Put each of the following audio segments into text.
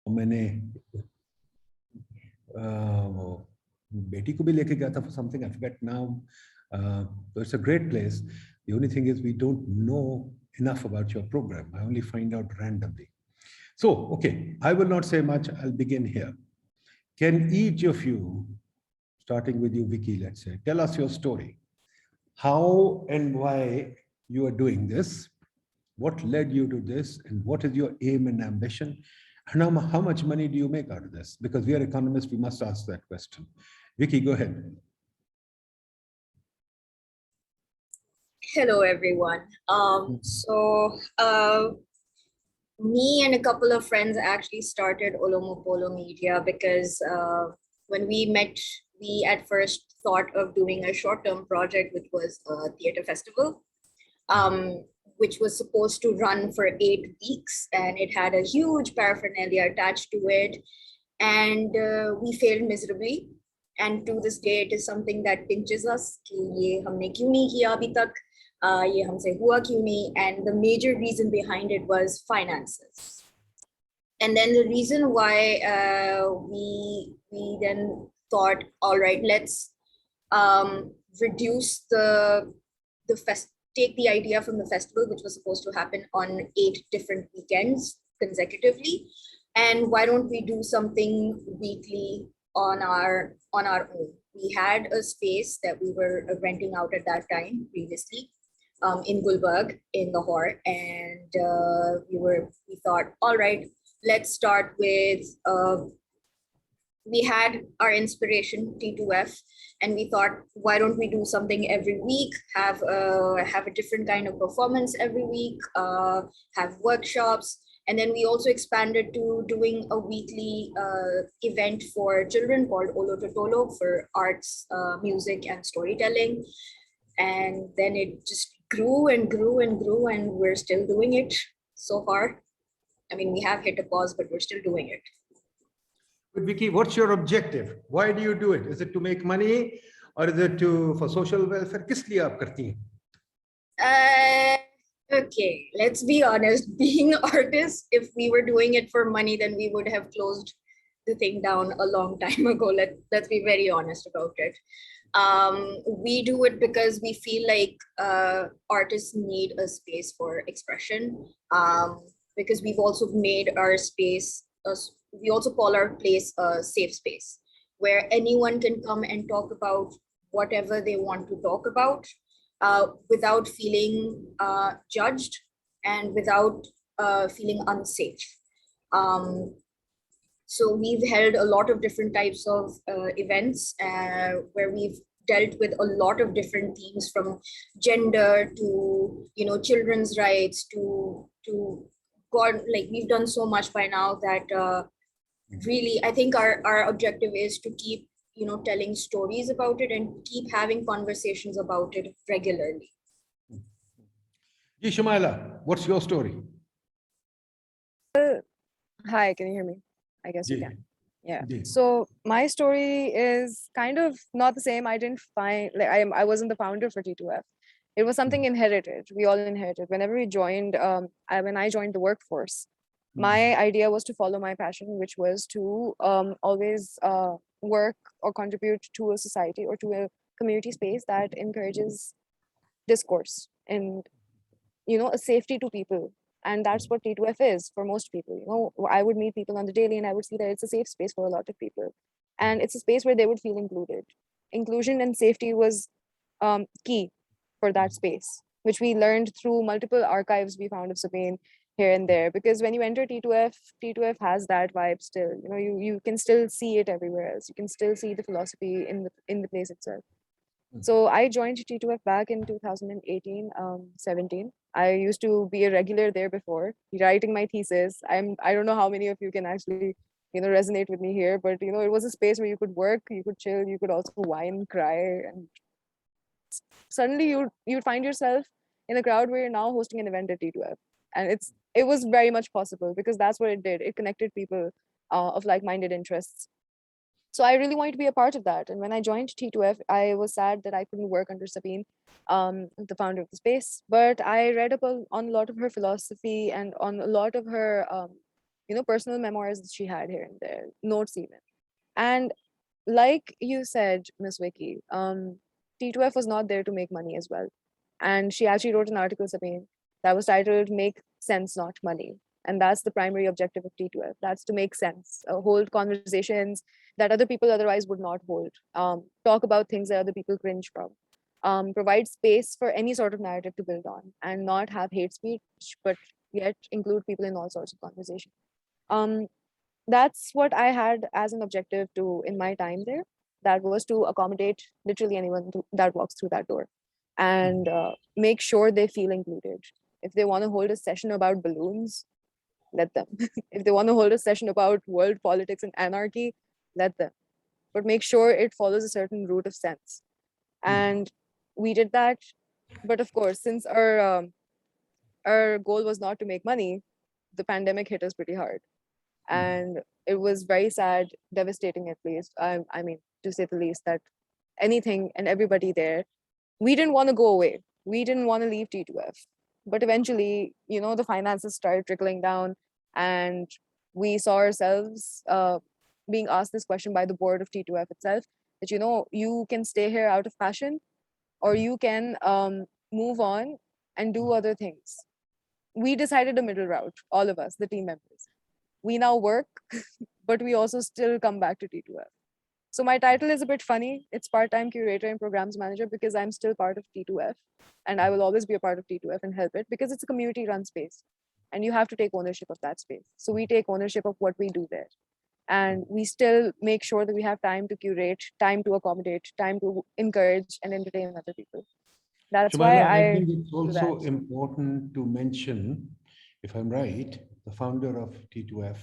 और मैंने बेटी को भी लेके गया था for something I forget now. So it's a great place. The only thing is we don't know enough about your program. I only find out randomly. So, okay, I will not say much. I'll begin here. Can each of you, starting with you, Vicky, let's say, tell us your story. How and why you are doing this? What led you to this? And what is your aim and ambition? And how much money do you make out of this? Because we are economists, we must ask that question. Vicky, go ahead. Hello, everyone. Me and a couple of friends actually started Olomopolo Media because when we met, we at first thought of doing a short-term project, which was a theater festival, which was supposed to run for 8 weeks, and it had a huge paraphernalia attached to it, and we failed miserably. And to this day, it is something that pinches us. कि ये हमने क्यों नहीं किया अभी तक? ये हमसे हुआ क्यों नहीं? And the major reason behind it was finances. And then the reason why we then thought, all right, let's reduce take the idea from the festival, which was supposed to happen on 8 different weekends consecutively, and why don't we do something weekly on our own? We had a space that we were renting out at that time previously in Gulberg in Lahore, and we thought, all right, let's start with we had our inspiration T2F, and we thought, why don't we do something every week, have a different kind of performance every week, have workshops. And then we also expanded to doing a weekly event for children called Olomopolo for arts, music, and storytelling. And then it just grew and grew and grew, and we're still doing it so far. I mean, we have hit a pause, but we're still doing it. But Vicky, what's your objective? Why do you do it? Is it to make money, or is it for social welfare? किस लिए आप करती हैं? Okay, let's be honest. Being artists, if we were doing it for money, then we would have closed the thing down a long time ago. Let's be very honest about it. We do it because we feel like artists need a space for expression. Because we've also made our space, we also call our place a safe space, where anyone can come and talk about whatever they want to talk about, without feeling judged and without feeling unsafe. So we've held a lot of different types of events where we've dealt with a lot of different themes, from gender to children's rights to God. Like, we've done so much by now that really, I think our objective is to keep telling stories about it and keep having conversations about it regularly. Shumaila, what's your story? Hi, can you hear me? I guess you can. Yeah. So my story is kind of not the same. I didn't find, like, I wasn't the founder for T2F. It was something inherited. We all inherited. Whenever we joined, when I joined the workforce, my idea was to follow my passion, which was to always work or contribute to a society or to a community space that encourages discourse and a safety to people. And that's what T2F is for most people. I would meet people on the daily and I would see that it's a safe space for a lot of people, and it's a space where they would feel included. Inclusion and safety was key for that space, which we learned through multiple archives we found of Sabine here and there. Because when you enter T2F has that vibe still. You can still see it everywhere else. You can still see the philosophy in the place itself. So I joined T2F back in 2018, 17. I used to be a regular there before, writing my thesis. I don't know how many of you can actually resonate with me here, but it was a space where you could work, you could chill, you could also whine, cry, and suddenly you'd find yourself in a crowd where you're now hosting an event at T2F. And it was very much possible because that's what it did. It connected people of like-minded interests. So I really wanted to be a part of that. And when I joined T2F, I was sad that I couldn't work under Sabine, the founder of the space. But I read up on a lot of her philosophy and on a lot of her personal memoirs that she had here and there, notes even. And like you said, Miss Vicky, T2F was not there to make money as well. And she actually wrote an article, Sabine, that was titled Make Sense, Not Money. And that's the primary objective of T2F. That's to make sense, hold conversations that other people otherwise would not hold, talk about things that other people cringe from, provide space for any sort of narrative to build on, and not have hate speech, but yet include people in all sorts of conversation. That's what I had as an objective to in my time there. That was to accommodate literally anyone that walks through that door, and make sure they feel included. If they want to hold a session about balloons, let them. If they want to hold a session about world politics and anarchy, let them. But make sure it follows a certain route of sense. And we did that. But of course, since our goal was not to make money, the pandemic hit us pretty hard. And it was very sad, devastating at least. I mean, to say the least, that anything and everybody there, we didn't want to go away. We didn't want to leave T2F. But eventually, the finances started trickling down, and we saw ourselves being asked this question by the board of T2F itself, that, you can stay here out of passion, or you can move on and do other things. We decided a middle route, all of us, the team members. We now work, but we also still come back to T2F. So my title is a bit funny. It's part-time curator and programs manager because I'm still part of T2F, and I will always be a part of T2F and help it because it's a community-run space, and you have to take ownership of that space. So we take ownership of what we do there, and we still make sure that we have time to curate, time to accommodate, time to encourage and entertain other people. That's Shumaila, why I I think it's do that. also important to mention, if I'm right, the founder of T2F,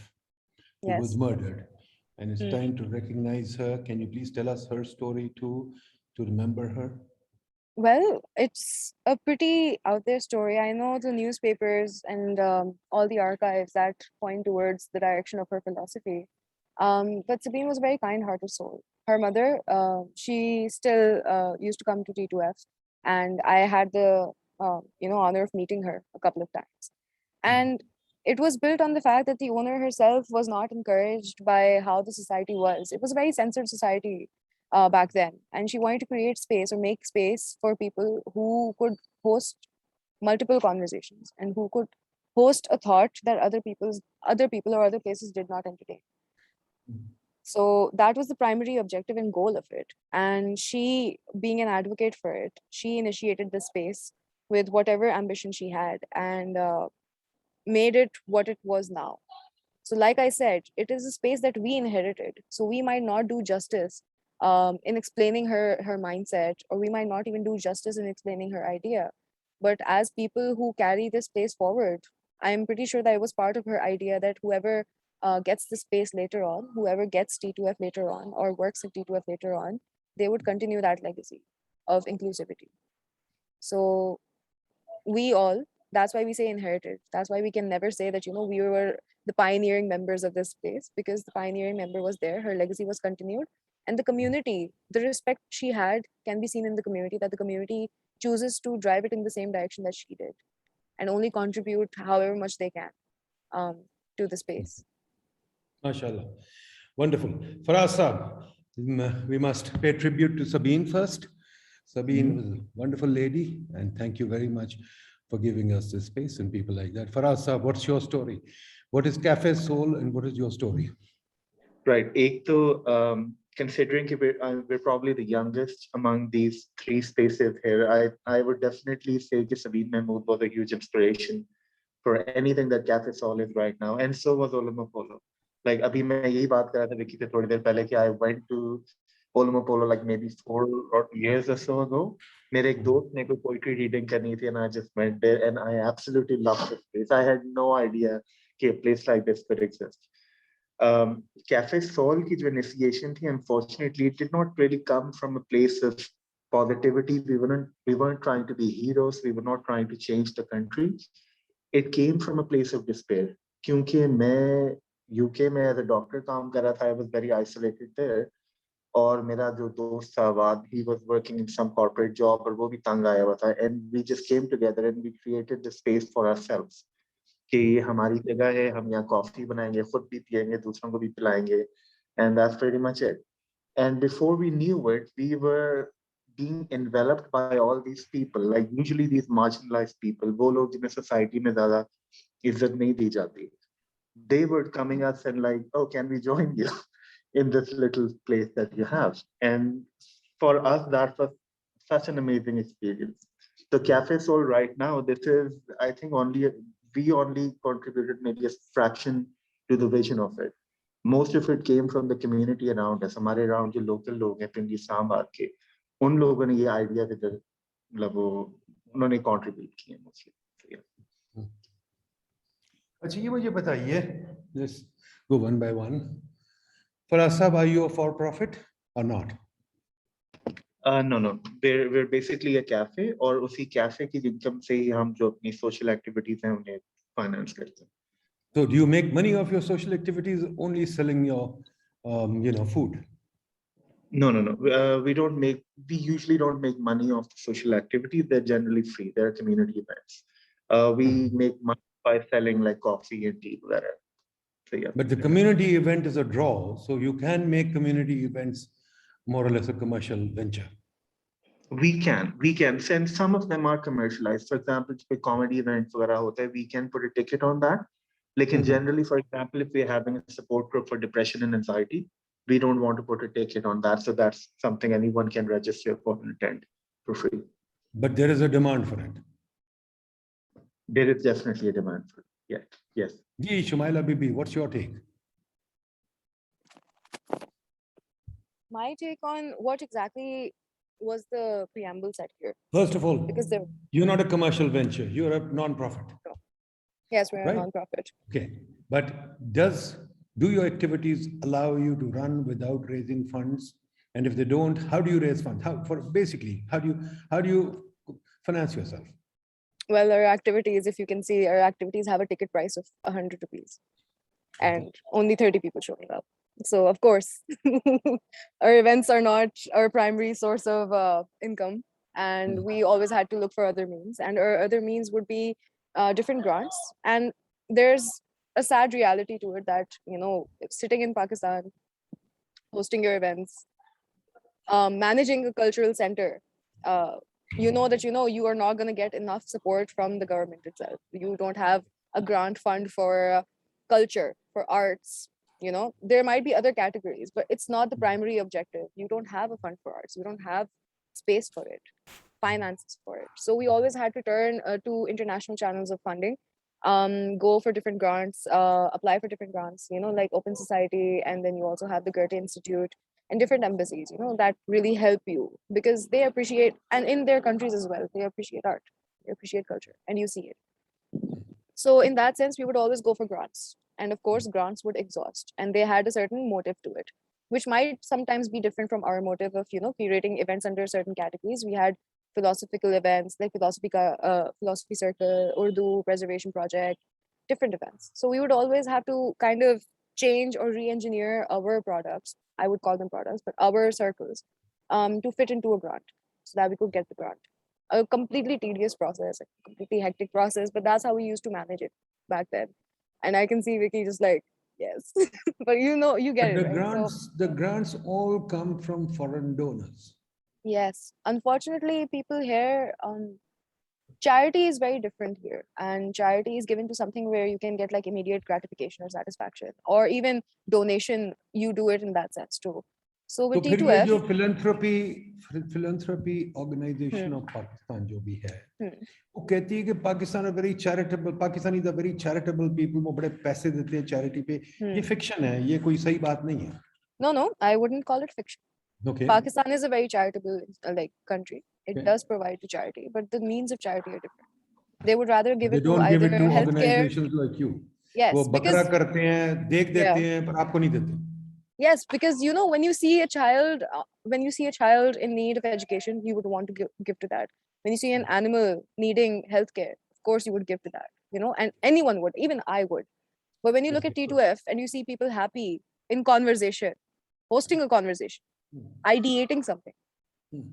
who was Yes. murdered. And it's time to recognize her. Can you please tell us her story too, to remember her? Well, it's a pretty out there story. I know the newspapers and all the archives that point towards the direction of her philosophy. But Sabine was a very kind-hearted soul. Her mother, she still used to come to T2F, and I had the honor of meeting her a couple of times. And it was built on the fact that the owner herself was not encouraged by how the society was. It was a very censored society back then, and she wanted to create space or make space for people who could host multiple conversations and who could host a thought that other people or other places did not entertain. So that was the primary objective and goal of it. And she, being an advocate for it, she initiated the space with whatever ambition she had, and made it what it was now. So like I said, it is a space that we inherited. So we might not do justice in explaining her mindset, or we might not even do justice in explaining her idea. But as people who carry this space forward, I'm pretty sure that it was part of her idea that whoever gets the space later on, whoever gets T2F later on or works at T2F later on, they would continue that legacy of inclusivity. So we all, that's why we say inherited. That's why we can never say that, we were the pioneering members of this place, because the pioneering member was there, her legacy was continued. And the community, the respect she had can be seen in the community, that the community chooses to drive it in the same direction that she did, and only contribute however much they can to the space. MashaAllah. Wonderful. Faraz Saab, we must pay tribute to Sabine first. Sabine was a wonderful lady, and thank you very much for giving us this space and people like that. Faraz Saab, what's your story? What is Cafe Soul and what is your story? Right. Considering we're probably the youngest among these three spaces here, I would definitely say that Sabine Mahmood was a huge inspiration for anything that Cafe Soul is right now, and so was Olomopolo. Like abhi main yahi baat kar raha tha Vicky se thodi der pehle ki I went to Olomopolo like maybe 4 years or so ago. Mere ek dost ne koi poetry reading karni thi, and I just went there, and I absolutely loved this place. I had no idea that a place like this could exist. Cafe Soul ki jo initiation thi, unfortunately, it did not really come from a place of positivity. We weren't trying to be heroes. We were not trying to change the country. It came from a place of despair. Kyunki main UK में as a doctor काम कर रहा था, I was very isolated there. और मेरा जो दोस्त था वाद, he was working in some corporate job और वो भी तंग आया हुआ था, and we just came together and we created the space for ourselves. कि ये हमारी जगह है, हम यहाँ कॉफी बनाएंगे, खुद भी पिएंगे, दूसरों को भी पिलाएंगे, and that's pretty much it. And before we knew it, we were being enveloped by all these people, like usually these marginalized people, वो लोग जिन्हें society में ज़्यादा इज्जत नहीं दी जाती. They were coming us and like, oh, can we join you in this little place that you have? And for us, that was such an amazing experience. The Cafe Soul right now, this is, I think we only contributed maybe a fraction to the vision of it. Most of it came from the community around us. हमारे around जो local लोग हैं पिंडी इस्लामाबाद के, उन लोगों ने ये idea मतलब वो उन्होंने contribute किए mostly. So, yeah. अच्छा ये मुझे बताइए, let's go one by one. Faraz sahab, are you a for profit or not? No. We're basically a cafe, और उसी cafe की income से ही हम जो अपनी social activities हैं उन्हें finance करते हैं. So do you make money of your social activities only selling your, food? No. We usually don't make money off the social activities. They're generally free. They're community events. We make money by selling like coffee and tea, whatever. So, yeah. But the community event is a draw, so you can make community events more or less a commercial venture. We can. Since some of them are commercialized. For example, if comedy events वगैरह होते हैं, we can put a ticket on that. Like generally, for example, if we're having a support group for depression and anxiety, we don't want to put a ticket on that. So that's something anyone can register for and attend for free. But there is a demand for it. There is definitely a demand for it. Yeah. Yes. Ji, Shumaila Bibi, what's your take? My take on what exactly was the preamble set here? First of all, because you're not a commercial venture, you're a non-profit. Yes, we're right? a non-profit. Okay, but do your activities allow you to run without raising funds? And if they don't, how do you raise funds? How do you finance yourself? Well, our activities, if you can see, our activities have a ticket price of 100 rupees and only 30 people showing up. So of course, our events are not our primary source of income, and we always had to look for other means, and our other means would be different grants. And there's a sad reality to it that, sitting in Pakistan, hosting your events, managing a cultural center, you are not going to get enough support from the government itself. You don't have a grant fund for culture, for arts. There might be other categories, but it's not the primary objective. You don't have a fund for arts. You don't have space for it, finances for it. So we always had to turn to international channels of funding, go for different grants, apply for different grants, like Open Society. And then you also have the Goethe Institute and different embassies, that really help you because they appreciate, and in their countries as well, they appreciate art, they appreciate culture, and you see it. So in that sense, we would always go for grants. And of course, grants would exhaust, and they had a certain motive to it, which might sometimes be different from our motive of, curating events under certain categories. We had philosophical events like philosophy circle, Urdu preservation project, different events. So we would always have to kind of change or re-engineer our products. I would call them products, but our circles to fit into a grant so that we could get the grant. A completely tedious process, a completely hectic process, but that's how we used to manage it back then. And I can see Vicky just like, yes, but you get it, right? The grants all come from foreign donors. Yes, unfortunately, people here, charity is very different here, and charity is given to something where you can get like immediate gratification or satisfaction, or even donation. You do it in that sense too. So with T2F, जो philanthropy organization of Pakistan जो भी है, वो कहती है कि Pakistan Pakistani is a very charitable people, वो बड़े पैसे देते हैं charity पे. ये fiction है, ये कोई सही बात नहीं है. No, I wouldn't call it fiction. Okay. Pakistan is a very charitable country. It does provide to charity, but the means of charity are different. They would rather give it to either healthcare. Organizations like you. Yes, वो बकरा करते हैं, देते हैं, पर आपको नहीं देते. Yes, because when you see a child, in need of education, you would want to give to that. When you see an animal needing healthcare, of course you would give to that. And anyone would, even I would. But when you look at T2F and you see people happy in conversation, hosting a conversation, ideating something,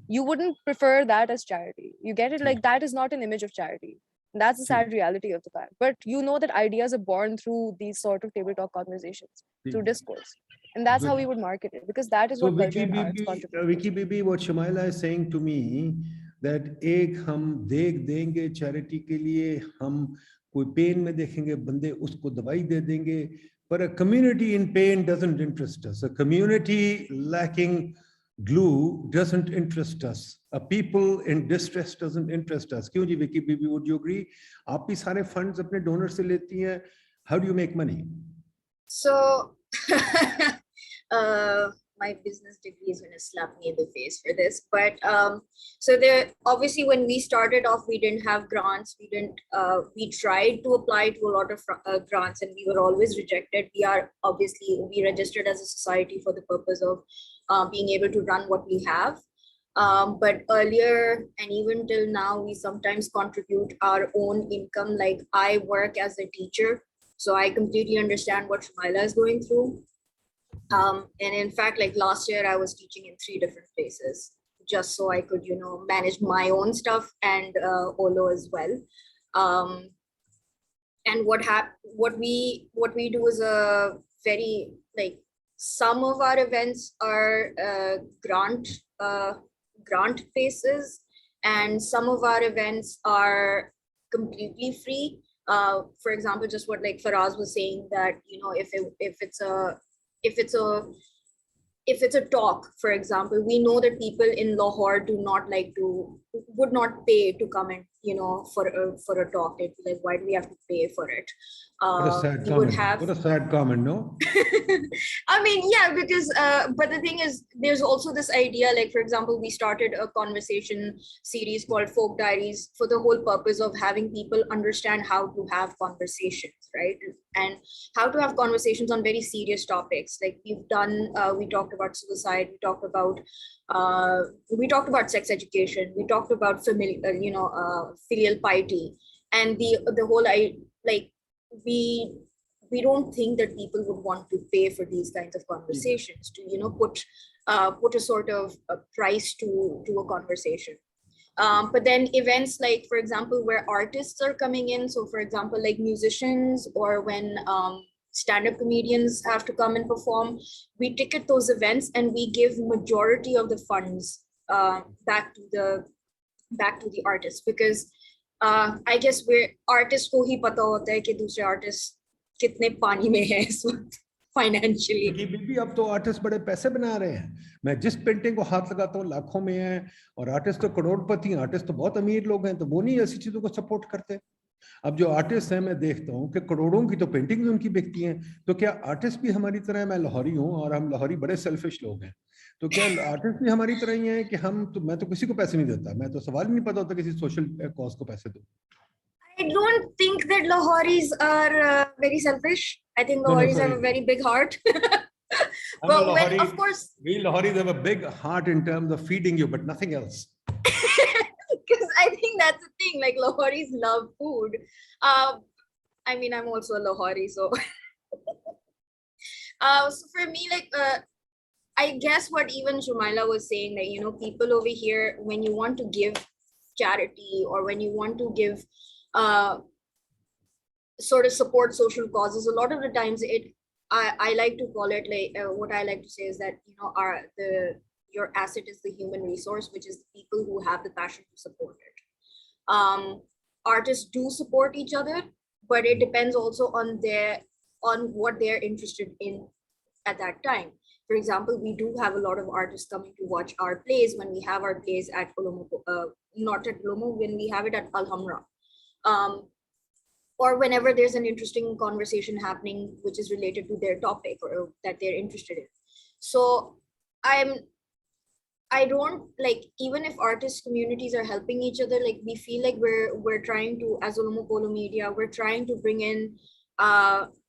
you wouldn't prefer that as charity. You get it? Like that is not an image of charity. And that's the sad reality of the fact. But you know that ideas are born through these sort of table talk conversations, through discourse. And that's how we would market it, because that is what culture and arts contribute. Vicky Bibi, what Shumaila is saying to me, that एक हम देख देंगे charity के लिए, हम कोई pain में देखेंगे बंदे उसको दवाई दे देंगे, but a community in pain doesn't interest us. A community lacking glue doesn't interest us. A people in distress doesn't interest us. क्यों जी Vicky Bibi, would you agree? आप भी सारे funds अपने donor से लेती हैं. How do you make money? So my business degree is going to slap me in the face for this, but so there, obviously when we started off, we didn't have grants. We tried to apply to a lot of grants and we were always rejected. We registered as a society for the purpose of being able to run what we have. But earlier and even till now, we sometimes contribute our own income. Like I work as a teacher, so I completely understand what Shumaila is going through. And in fact, like last year, I was teaching in 3 different places just so I could, manage my own stuff and Olo as well. And what we do is a very, like, some of our events are grant basis, and some of our events are completely free. For example, just what like Faraz was saying, that if it's a talk, for example, we know that people in Lahore would not pay to come and for a talk. They'd be like, why do we have to pay for it? What a sad comment. What a sad comment, no? I mean, yeah, because but the thing is, there's also this idea, like, for example, we started a conversation series called Folk Diaries for the whole purpose of having people understand how to have conversations, right? And how to have conversations on very serious topics. Like we've done, we talked about suicide, we talked about sex education, we talked about filial piety, and the whole we don't think that people would want to pay for these kinds of conversations, to put a sort of a price to a conversation. But then events like, for example, where artists are coming in, so for example, like musicians, or when stand-up comedians have to come and perform, we ticket those events and we give majority of the funds back to the artists, because I guess we're artists ko hi pata hota hai ki dusre artists kitne pani mein hai is waqt financially. बीबी अब तो artist बड़े पैसे बना रहे हैं. मैं जिस painting को हाथ लगाता हूँ लाखों में है, और आर्टिस्ट तो करोड़पति हैं, आर्टिस्ट तो बहुत अमीर लोग हैं, तो वो नहीं ऐसी चीजों को सपोर्ट करते. अब जो आर्टिस्ट हैं, मैं देखता हूँ कि करोड़ों की तो पेंटिंग्स उनकी बिकती हैं. तो क्या आर्टिस्ट भी हमारी तरह है? मैं लाहौरी हूँ और हम लाहौरी बड़े सेल्फिश लोग हैं. तो क्या आर्टिस्ट भी हमारी तरह ही हैं कि मैं तो किसी को पैसे नहीं देता. मैं तो सवाल ही नहीं पता होता किसी सोशल कॉज को पैसे दूं. I don't think that Lahoris are very selfish. I think Lahoris have a very big heart. But when, of course, we Lahoris have a big heart in terms of feeding you, but nothing else. Because I think that's the thing. Like Lahoris love food. I mean, I'm also a Lahori, so. So for me, like, I guess what even Shumaila was saying, that people over here, when you want to give charity or when you want to give sort of support social causes, a lot of the times I like to call it like what I like to say is that your asset is the human resource, which is the people who have the passion to support it. Artists do support each other, but it depends also on what they're interested in at that time. For example, we do have a lot of artists coming to watch our plays when we have our plays at Olomopolo, not at Olomo, when we have it at Alhamra. Or whenever there's an interesting conversation happening which is related to their topic or that they're interested in. So I don't like, even if artist communities are helping each other, like we feel like we're trying to, as Olomopolo Media, we're trying to bring in,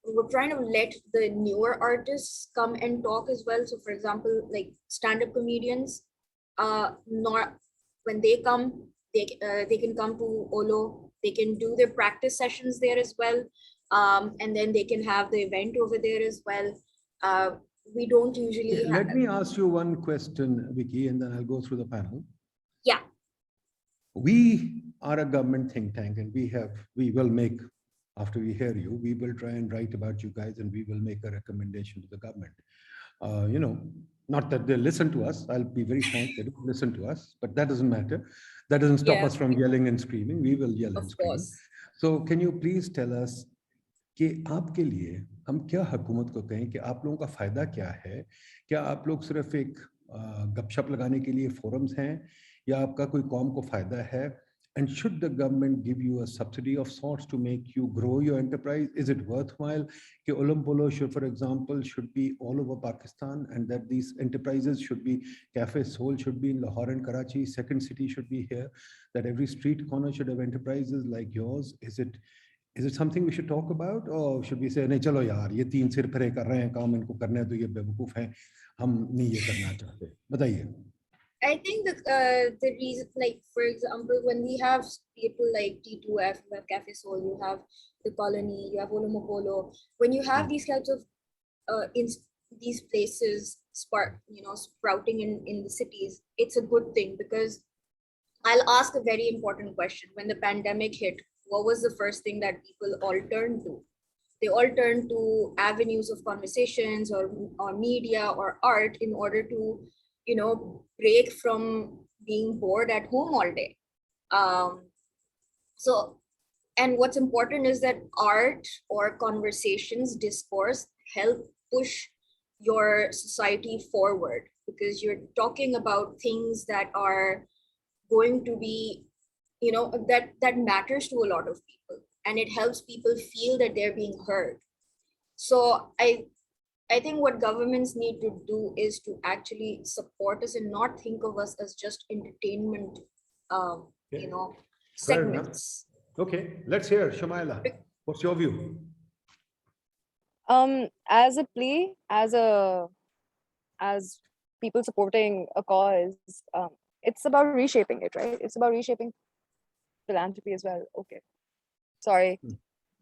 we're trying to let the newer artists come and talk as well. So for example, like stand-up comedians, not when they come, they can come to Olo, they can do their practice sessions there as well. And then they can have the event over there as well. We don't usually Let me ask you one question, Vicky, and then I'll go through the panel. Yeah. We are a government think tank, and we will make, after we hear you, we will try and write about you guys, and we will make a recommendation to the government. Not that they listen to us. I'll be very frank, they don't listen to us, but that doesn't matter. That doesn't stop us from yelling and screaming. We will yell and scream. So can you please tell us कि आपके लिए हम क्या हुकूमत को कहें कि आप लोगों का फायदा क्या है? क्या आप लोग सिर्फ एक गपशप लगाने के लिए फोरम्स हैं, या आपका कोई कौम को फायदा है? And should the government give you a subsidy of sorts to make you grow your enterprise? Is it worthwhile? That Olomopolo should, for example, should be all over Pakistan, and that these enterprises should be, Cafe Soul should be in Lahore and Karachi, Second City should be here, that every street corner should have enterprises like yours. Is it something we should talk about, or should we say, नहीं चलो यार, ये तीन सिर फरे कर रहे हैं काम, इनको करने हैं तो ये बेवकूफ हैं, हम नहीं ये करना चाहते? बताइए. I think the reason, like for example, when we have people like T2F, you have Cafe Soul, you have the Colony, you have Olomopolo, when you have these kinds of in these places sprouting in the cities, it's a good thing, because I'll ask a very important question. When the pandemic hit, what was the first thing that people all turned to? They all turned to avenues of conversations or media or art in order to break from being bored at home all day. And what's important is that art or conversations, discourse, help push your society forward, because you're talking about things that are going to be, that matters to a lot of people, and it helps people feel that they're being heard. So I think what governments need to do is to actually support us and not think of us as just entertainment, segments. Okay, let's hear Shumaila. What's your view? As a plea, as people supporting a cause, it's about reshaping it, right? It's about reshaping philanthropy as well. Okay, sorry,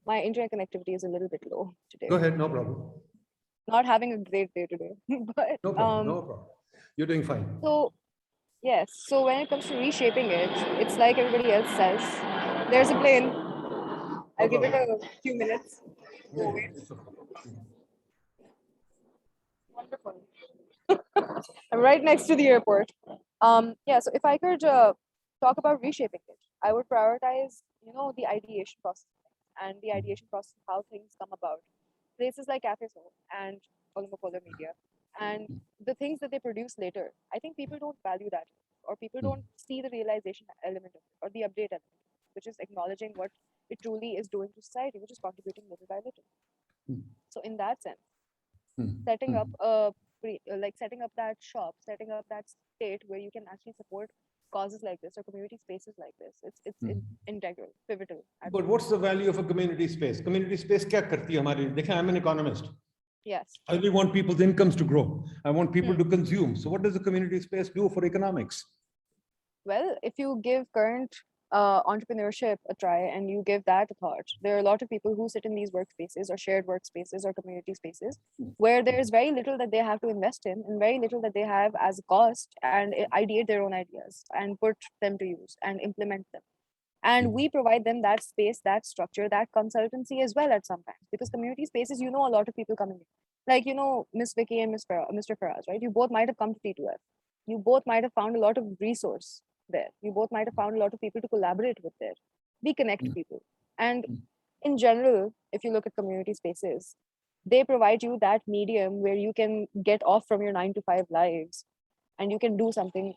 my internet connectivity is a little bit low today. Go ahead, no problem. Not having a great day today, but no problem. You're doing fine. So yes, so when it comes to reshaping it, it's like everybody else says, there's a plane. I'll give it a few minutes. Wonderful. I'm right next to the airport. Yeah, so if I could talk about reshaping it, I would prioritize, the ideation process and the ideation process of how things come about. Places like Cafe Soul and Olomopolo Media, and the things that they produce later, I think people don't value that, or people don't see the realization element of it, or the update element, which is acknowledging what it truly is doing to society, which is contributing little by little. So in that sense, setting up setting up that shop, setting up that state where you can actually support causes like this or community spaces like this, it's integral, pivotal. But what's the value of a community space? Community space kya karti hai hamari? Dekha, I'm an economist. Yes. I really want people's incomes to grow. I want people to consume. So what does the community space do for economics? Well, if you give current entrepreneurship a try and you give that a thought, there are a lot of people who sit in these workspaces or shared workspaces or community spaces where there is very little that they have to invest in and very little that they have as a cost, and ideate their own ideas and put them to use and implement them. And we provide them that space, that structure, that consultancy as well at some times, because community spaces, a lot of people coming in. Like, Miss Vicky and Mr. Faraz, right? You both might have come to T2F. You both might have found a lot of resource there. You both might have found a lot of people to collaborate with there. We connect people. And in general, if you look at community spaces, they provide you that medium where you can get off from your 9-to-5 lives and you can do something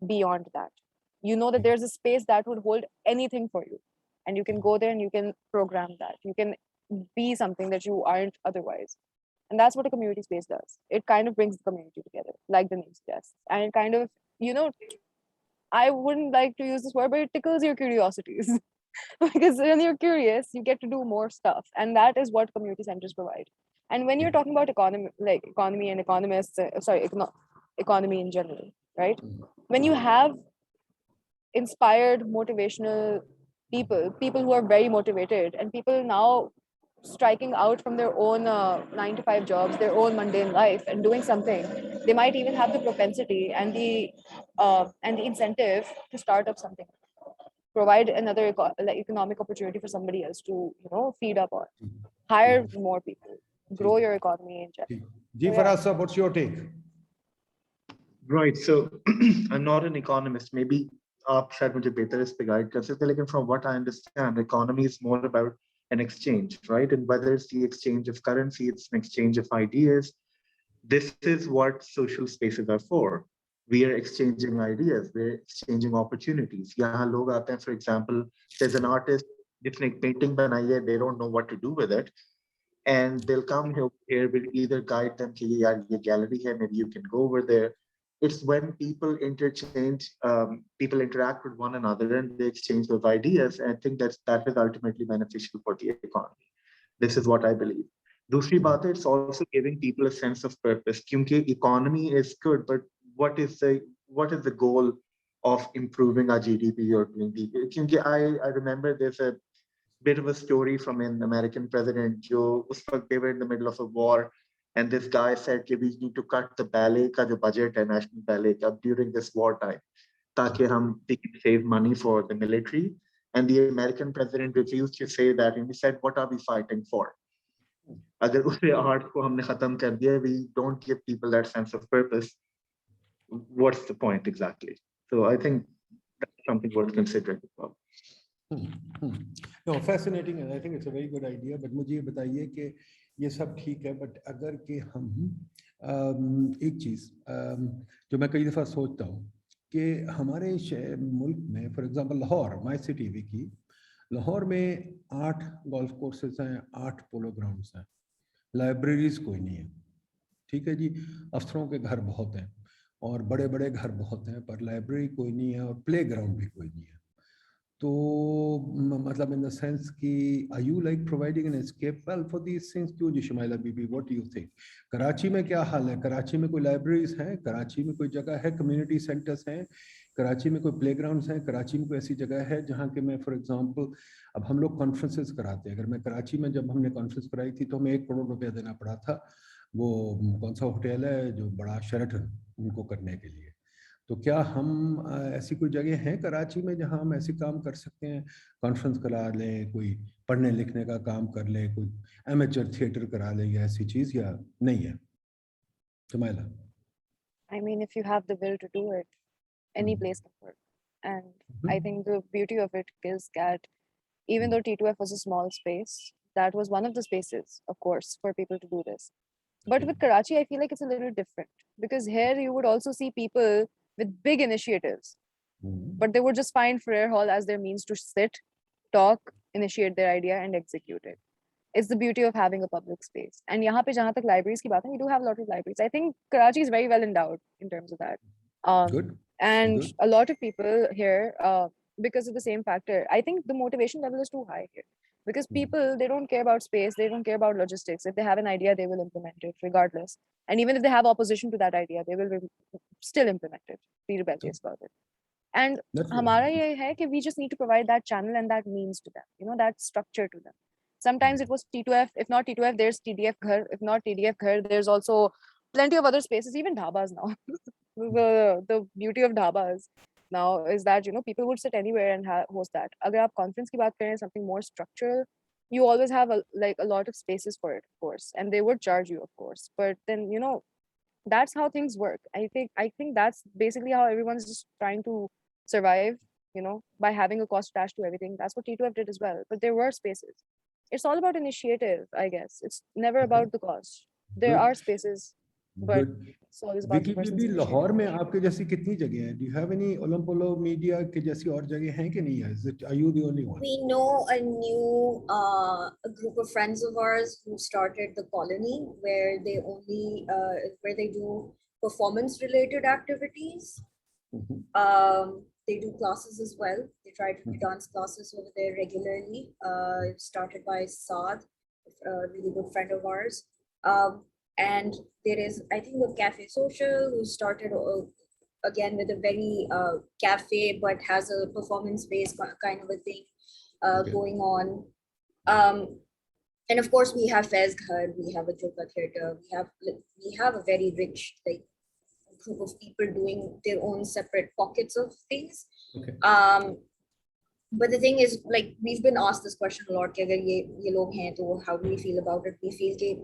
beyond that. You know that there's a space that would hold anything for you, and you can go there and you can program that. You can be something that you aren't otherwise. And that's what a community space does. It kind of brings the community together, like the name suggests. And it kind of, I wouldn't like to use this word, but it tickles your curiosities. Because when you're curious, you get to do more stuff. And that is what community centers provide. And when you're talking about economy and economists, economy in general, right? When you have inspired, motivational people who are very motivated, and people now striking out from their own 9-to-5 jobs, their own mundane life, and doing something, they might even have the propensity and the incentive to start up something. provide another economic opportunity for somebody else to, feed up on, hire more people, grow your economy in general. Faraz, what's your take? Right. So I'm not an economist. Maybe आप शायद मुझे बेहतर इस पे guide कर सकते हैं, लेकिन from what I understand, economy is more about an exchange, right? And whether it's the exchange of currency, it's an exchange of ideas. This is what social spaces are for. We are exchanging ideas, we're exchanging opportunities. यहाँ लोग आते हैं, for example, there's an artist जिसने एक painting बनाई है, they don't know what to do with it. And they'll come here, we'll either guide them to the gallery here, maybe you can go over there. It's when people interchange, people interact with one another and they exchange those ideas. And I think that is ultimately beneficial for the economy. This is what I believe. दूसरी बात है, it's also giving people a sense of purpose. क्योंकि economy is good, but what is the goal of improving our GDP or doing the? क्योंकि I remember there's a bit of a story from an American president. They were in the middle of a war, and this guy said, we need to cut the ballet ka jo budget hai, national ballet ka, during this wartime, ताकि we can save money for the military. And the American president refused to say that, and he said, what are we fighting for? अगर उसे art को हमने खत्म कर दिया, we don't give people that sense of purpose. What's the point exactly? So I think that's something worth considering as well. No, fascinating, and I think it's a very good idea. But मुझे ये बताइए कि ये सब ठीक है, but अगर कि हम एक चीज जो मैं कई दफा सोचता हूँ कि हमारे मुल्क में, for example Lahore, my city Vicky, Lahore में 8 गोल्फ कोर्सेज हैं, 8 पोलो ग्राउंड्स हैं, लाइब्रेरीज कोई नहीं है, ठीक है जी। अफसरों के घर बहुत हैं और बड़े बड़े घर बहुत हैं, पर लाइब्रेरी कोई नहीं है और प्ले ग्राउंड भी कोई नहीं है। तो मतलब इन द सेंस कि are you like providing an escape well for these things? क्यों ji Shumaila Bibi, what do you think? Karachi में क्या हाल है? कराची में कोई लाइब्रेरीज हैं? कराची में कोई जगह है, कम्युनिटी सेंटर्स हैं? कराची में कोई प्लेग्राउंड्स हैं? कराची में कोई ऐसी जगह है जहाँ के मैं फॉर एग्जांपल, अब हम लोग कॉन्फ्रेंसेस कराते हैं, अगर मैं कराची में जब हमने कॉन्फ्रेंस कराई थी तो हमें 1 करोड़ रुपया देना पड़ा था, वो कौन सा होटल है जो बड़ा, शेराटन, उनको करने के लिए। तो क्या हम ऐसी कोई जगह है कराची में जहां हम ऐसे काम कर सकते हैं, कॉन्फ्रेंस करा लें, कोई पढ़ने लिखने का काम कर लें, कोई एमेचर थिएटर करा लें, या ऐसी चीज, या नहीं है? Shumaila? I mean, if you have the will to do it, any place can work. And I think the beauty of it is that even though T2F was a small space, that was one of the spaces, of course, for people to do this. But with Karachi, I feel like it's a little different, because here you would also see people with big initiatives, but they would just find Freer Hall as their means to sit, talk, initiate their idea and execute it. It's the beauty of having a public space. And यहाँ पे जहाँ तक libraries की बात है, we do have a lot of libraries. I think Karachi is very well endowed in terms of that. Good. And Good. a lot of people here, because of the same factor, I think the motivation level is too high here. Because people, they don't care about space, they don't care about logistics. If they have an idea, they will implement it regardless. And even if they have opposition to that idea, they will still implement it, be rebellious about it. And hamara ye hai ki we just need to provide that channel and that means to them, that structure to them. Sometimes it was T2F, if not T2F, there's TDF Ghar. If not TDF Ghar, there's also plenty of other spaces, even dhabas now. The beauty of dhabas now is that people would sit anywhere and host that. Agar aap conference ki baat kare, something more structural, you always have a lot of spaces for it, of course, and they would charge you, of course. But then that's how things work. I think that's basically how everyone's just trying to survive, by having a cost attached to everything. That's what T2F did as well. But there were spaces. It's all about initiative, I guess. It's never about the cost. There are spaces. But it's always about the person's initiative. Lahore में आपके जैसी कितनी जगह हैं? Do you have any Olomopolo media के जैसी और जगह हैं कि नहीं है? Are you the only one? We know a new a group of friends of ours who started the colony, where they only where they do performance related activities. They do classes as well. They try to do dance classes over there regularly. Started by Saad, a really good friend of ours. And there is, I think, the Cafe Social, who started again with a very cafe, but has a performance-based kind of a thing going on. And of course, we have Fez Ghar, we have a Joka Theatre, we have a very rich group of people doing their own separate pockets of things. But the thing is, like, we've been asked this question a lot, कि अगर ये लोग हैं, तो how do we feel about it? We feel कि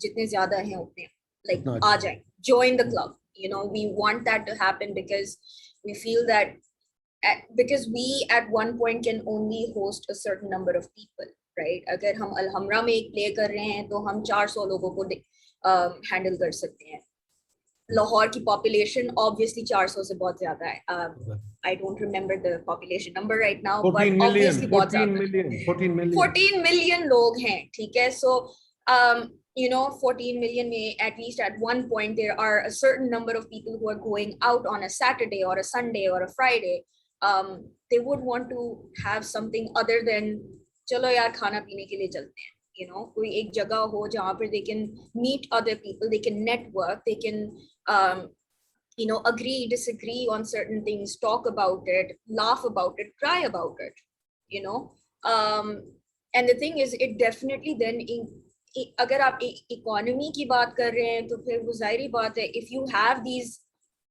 जितने ज़्यादा हैं उतने, like, आ जाएं, join the club. You know, we want that to happen because we feel that because we at one point can only host a certain number of people, right? अगर हम अलहमरा में एक play कर रहे हैं, तो हम 400 लोगों को handle कर सकते हैं. लाहौर की population obviously 400 से बहुत ज़्यादा है. I don't remember the population number right now, but obviously 14 million लोग हैं, ठीक है? So you know, 14 million में at least at one point there are a certain number of people who are going out on a Saturday or a Sunday or a Friday. They would want to have something other than चलो यार खाना पीने के लिए चलते हैं. You know, कोई एक जगह हो जहाँ पर they can meet other people, they can network, they can you know, agree, disagree on certain things, talk about it, laugh about it, cry about it, you know. And the thing is, it definitely then, अगर आप economy की बात कर रहे हैं, तो फिर वो ज़ाहिरी बात है, if you have these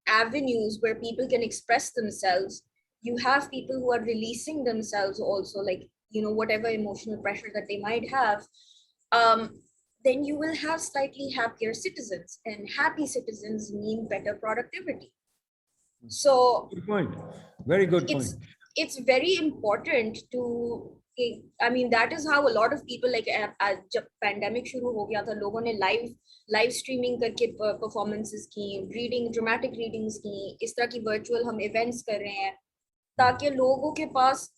avenues where people can express themselves, you have people who are releasing themselves also, like, you know, whatever emotional pressure that they might have, then you will have slightly happier citizens, and happy citizens mean better productivity. So good point. Very good point. It's very important to, I mean, that is how a lot of people, like, जब pandemic शुरू हो गया था, लोगों ने live streaming करके performances की, dramatic readings की, इस तरह की virtual हम events कर रहे हैं, ताकि लोगों के पास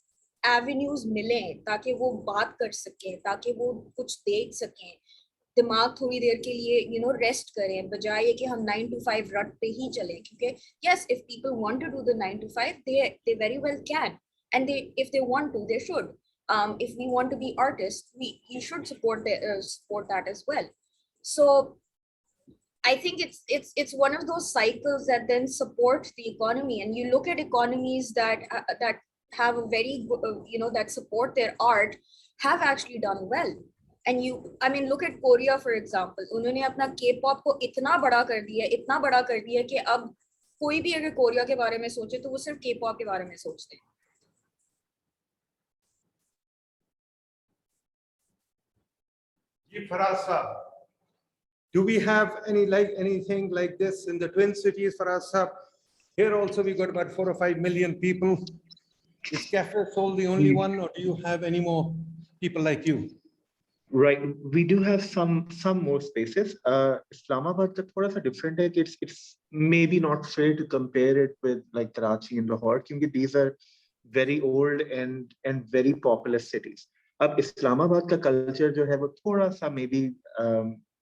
avenues मिलें, ताकि वो बात कर सकें, ताकि वो कुछ देख सकें, दिमाग थोड़ी देर के लिए, you know, रेस्ट करें, बजाय कि हम 9 to 5 रट पे ही चलें. क्योंकि yes, if people want to do the 9 to 5, they very well can, and if they want to, they should. If we want to be artists, you should support that as well. So I think it's one of those cycles that then support the economy. And you look at economies that have a very you know, that support their art, have actually done well. And I mean, look at Korea, for example. उन्होंने अपना K-pop को इतना बड़ा कर दिया कि अब कोई भी अगर कोरिया के बारे में सोचे, तो वो सिर्फ K-pop के बारे में सोचते हैं. Faraz, do we have anything like this in the Twin Cities, Faraz? Here also we got about 4 or 5 million people. Is Cafe Soul the only one, or do you have any more people like you? Right, we do have some more spaces. Islamabad is a little different. It's maybe not fair to compare it with like Karachi and Lahore, because these are very old and very populous cities. अब Islamabad का culture जो है वो थोड़ा सा maybe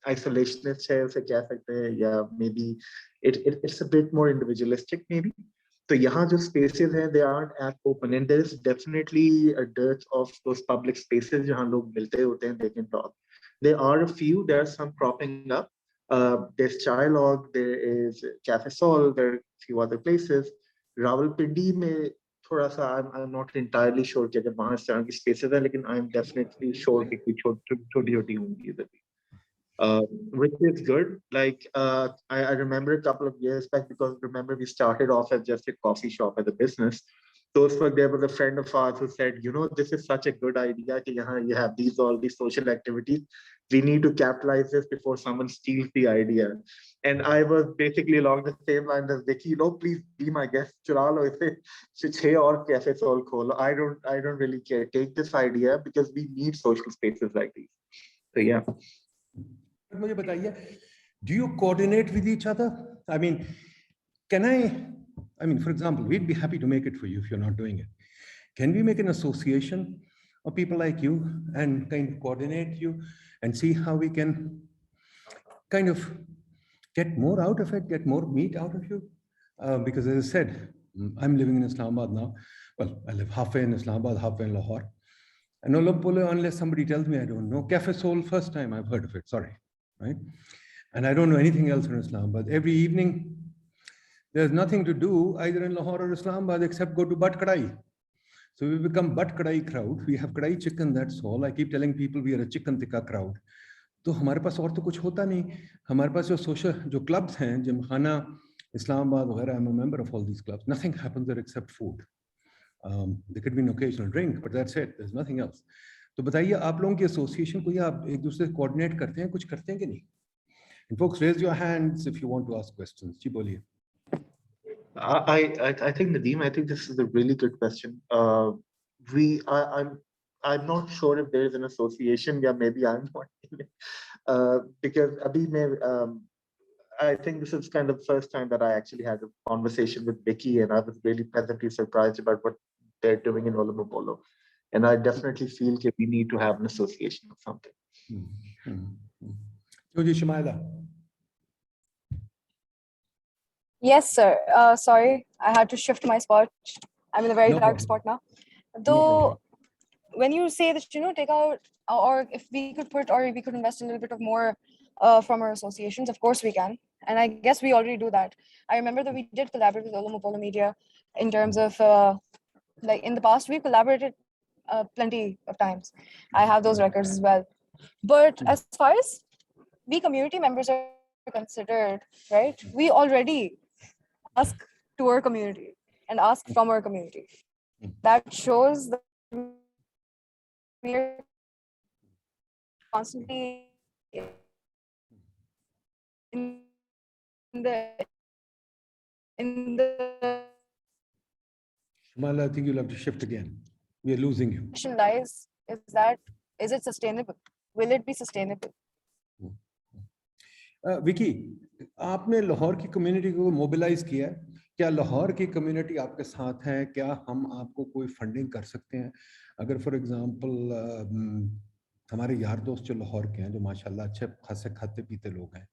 isolationist है, उसे कह सकते हैं, या maybe it's a bit more individualistic maybe. So यहाँ जो spaces हैं, they aren't as open, and there is definitely a dearth of those public spaces जहाँ लोग मिलते होते हैं, they can talk. There are a few, there are some cropping up. There's Chilog, there is Cafe Sol, there are a few other places. Rawalpindi में थोड़ा सा I'm not entirely sure कि अगर वहाँ इस तरह की spaces हैं, लेकिन I'm definitely sure कि कुछ छोटी-छोटी होंगी इधर भी. Which is good. Like I remember a couple of years back, because remember we started off as just a coffee shop as a business. So there was a friend of ours who said, you know, this is such a good idea कि यहाँ you have all these social activities. We need to capitalize this before someone steals the idea. And I was basically along the same line as Vicky, you know, please be my guest. चुरा लो इसे, 6 और Cafe Soul खोलो. I don't really care. Take this idea, because we need social spaces like these. So yeah. मुझे बताइए, do you coordinate with each other? I mean, I mean, for example, we'd be happy to make it for you if you're not doing it. Can we make an association of people like you and kind of coordinate you and see how we can kind of get more out of it, get more meat out of you? Because as I said, I'm living in Islamabad now. Well, I live halfway in Islamabad, halfway in Lahore. And Olomopolo, unless somebody tells me I don't know. Cafe Soul, first time I've heard of it, sorry. Right? And I don't know anything else in Islamabad. Every evening, there's nothing to do either in Lahore or Islamabad except go to Butt Kadai. So we become Butt Kadai crowd. We have Kadai chicken, that's all. I keep telling people we are a chicken tikka crowd. तो हमारे पास और तो कुछ होता नहीं. हमारे पास जो social, जो clubs हैं, Gymkhana, Islamabad, वगैरह, I'm a member of all these clubs. Nothing happens there except food. There could be an occasional drink, but that's it. There's nothing else. तो बताइए आप लोगों की एसोसिएशन को, या आप एक दूसरे से कोऑर्डिनेट करते हैं, कुछ करते हैं कि नहीं? And folks, raise your hands if you want to ask questions. जी बोलिए. I think Nadeem, I think this is a really good question. I'm not sure if there is an association. Yeah, maybe I'm not in it. Because I think this is kind of the first time that I actually had a conversation with Vicky, and I was really pleasantly surprised about what they're doing in Olomopolo. And I definitely feel that we need to have an association of something. Shumaila. Yes, sir. Sorry, I had to shift my spot. I'm in a very dark spot now. Though, when you say that, take out, or if we could put, or we could invest a little bit of more from our associations, of course we can. And I guess we already do that. I remember that we did collaborate with Olomopolo Media in terms of, like in the past, we've collaborated plenty of times. I have those records as well. But as far as we community members are considered, right, we already ask to our community and ask from our community. That shows that we are constantly in the Shumaila, I think you'll have to shift again. We are losing you. question lies is it sustainable? Will it be sustainable? Vicky, आपने लाहौर की community को mobilise किया है? क्या लाहौर की community आपके साथ है? क्या हम आपको कोई फंडिंग कर सकते हैं? अगर फॉर एग्जांपल हमारे यार दोस्त जो लाहौर के हैं, जो माशाल्लाह अच्छे खासे खाते पीते लोग हैं,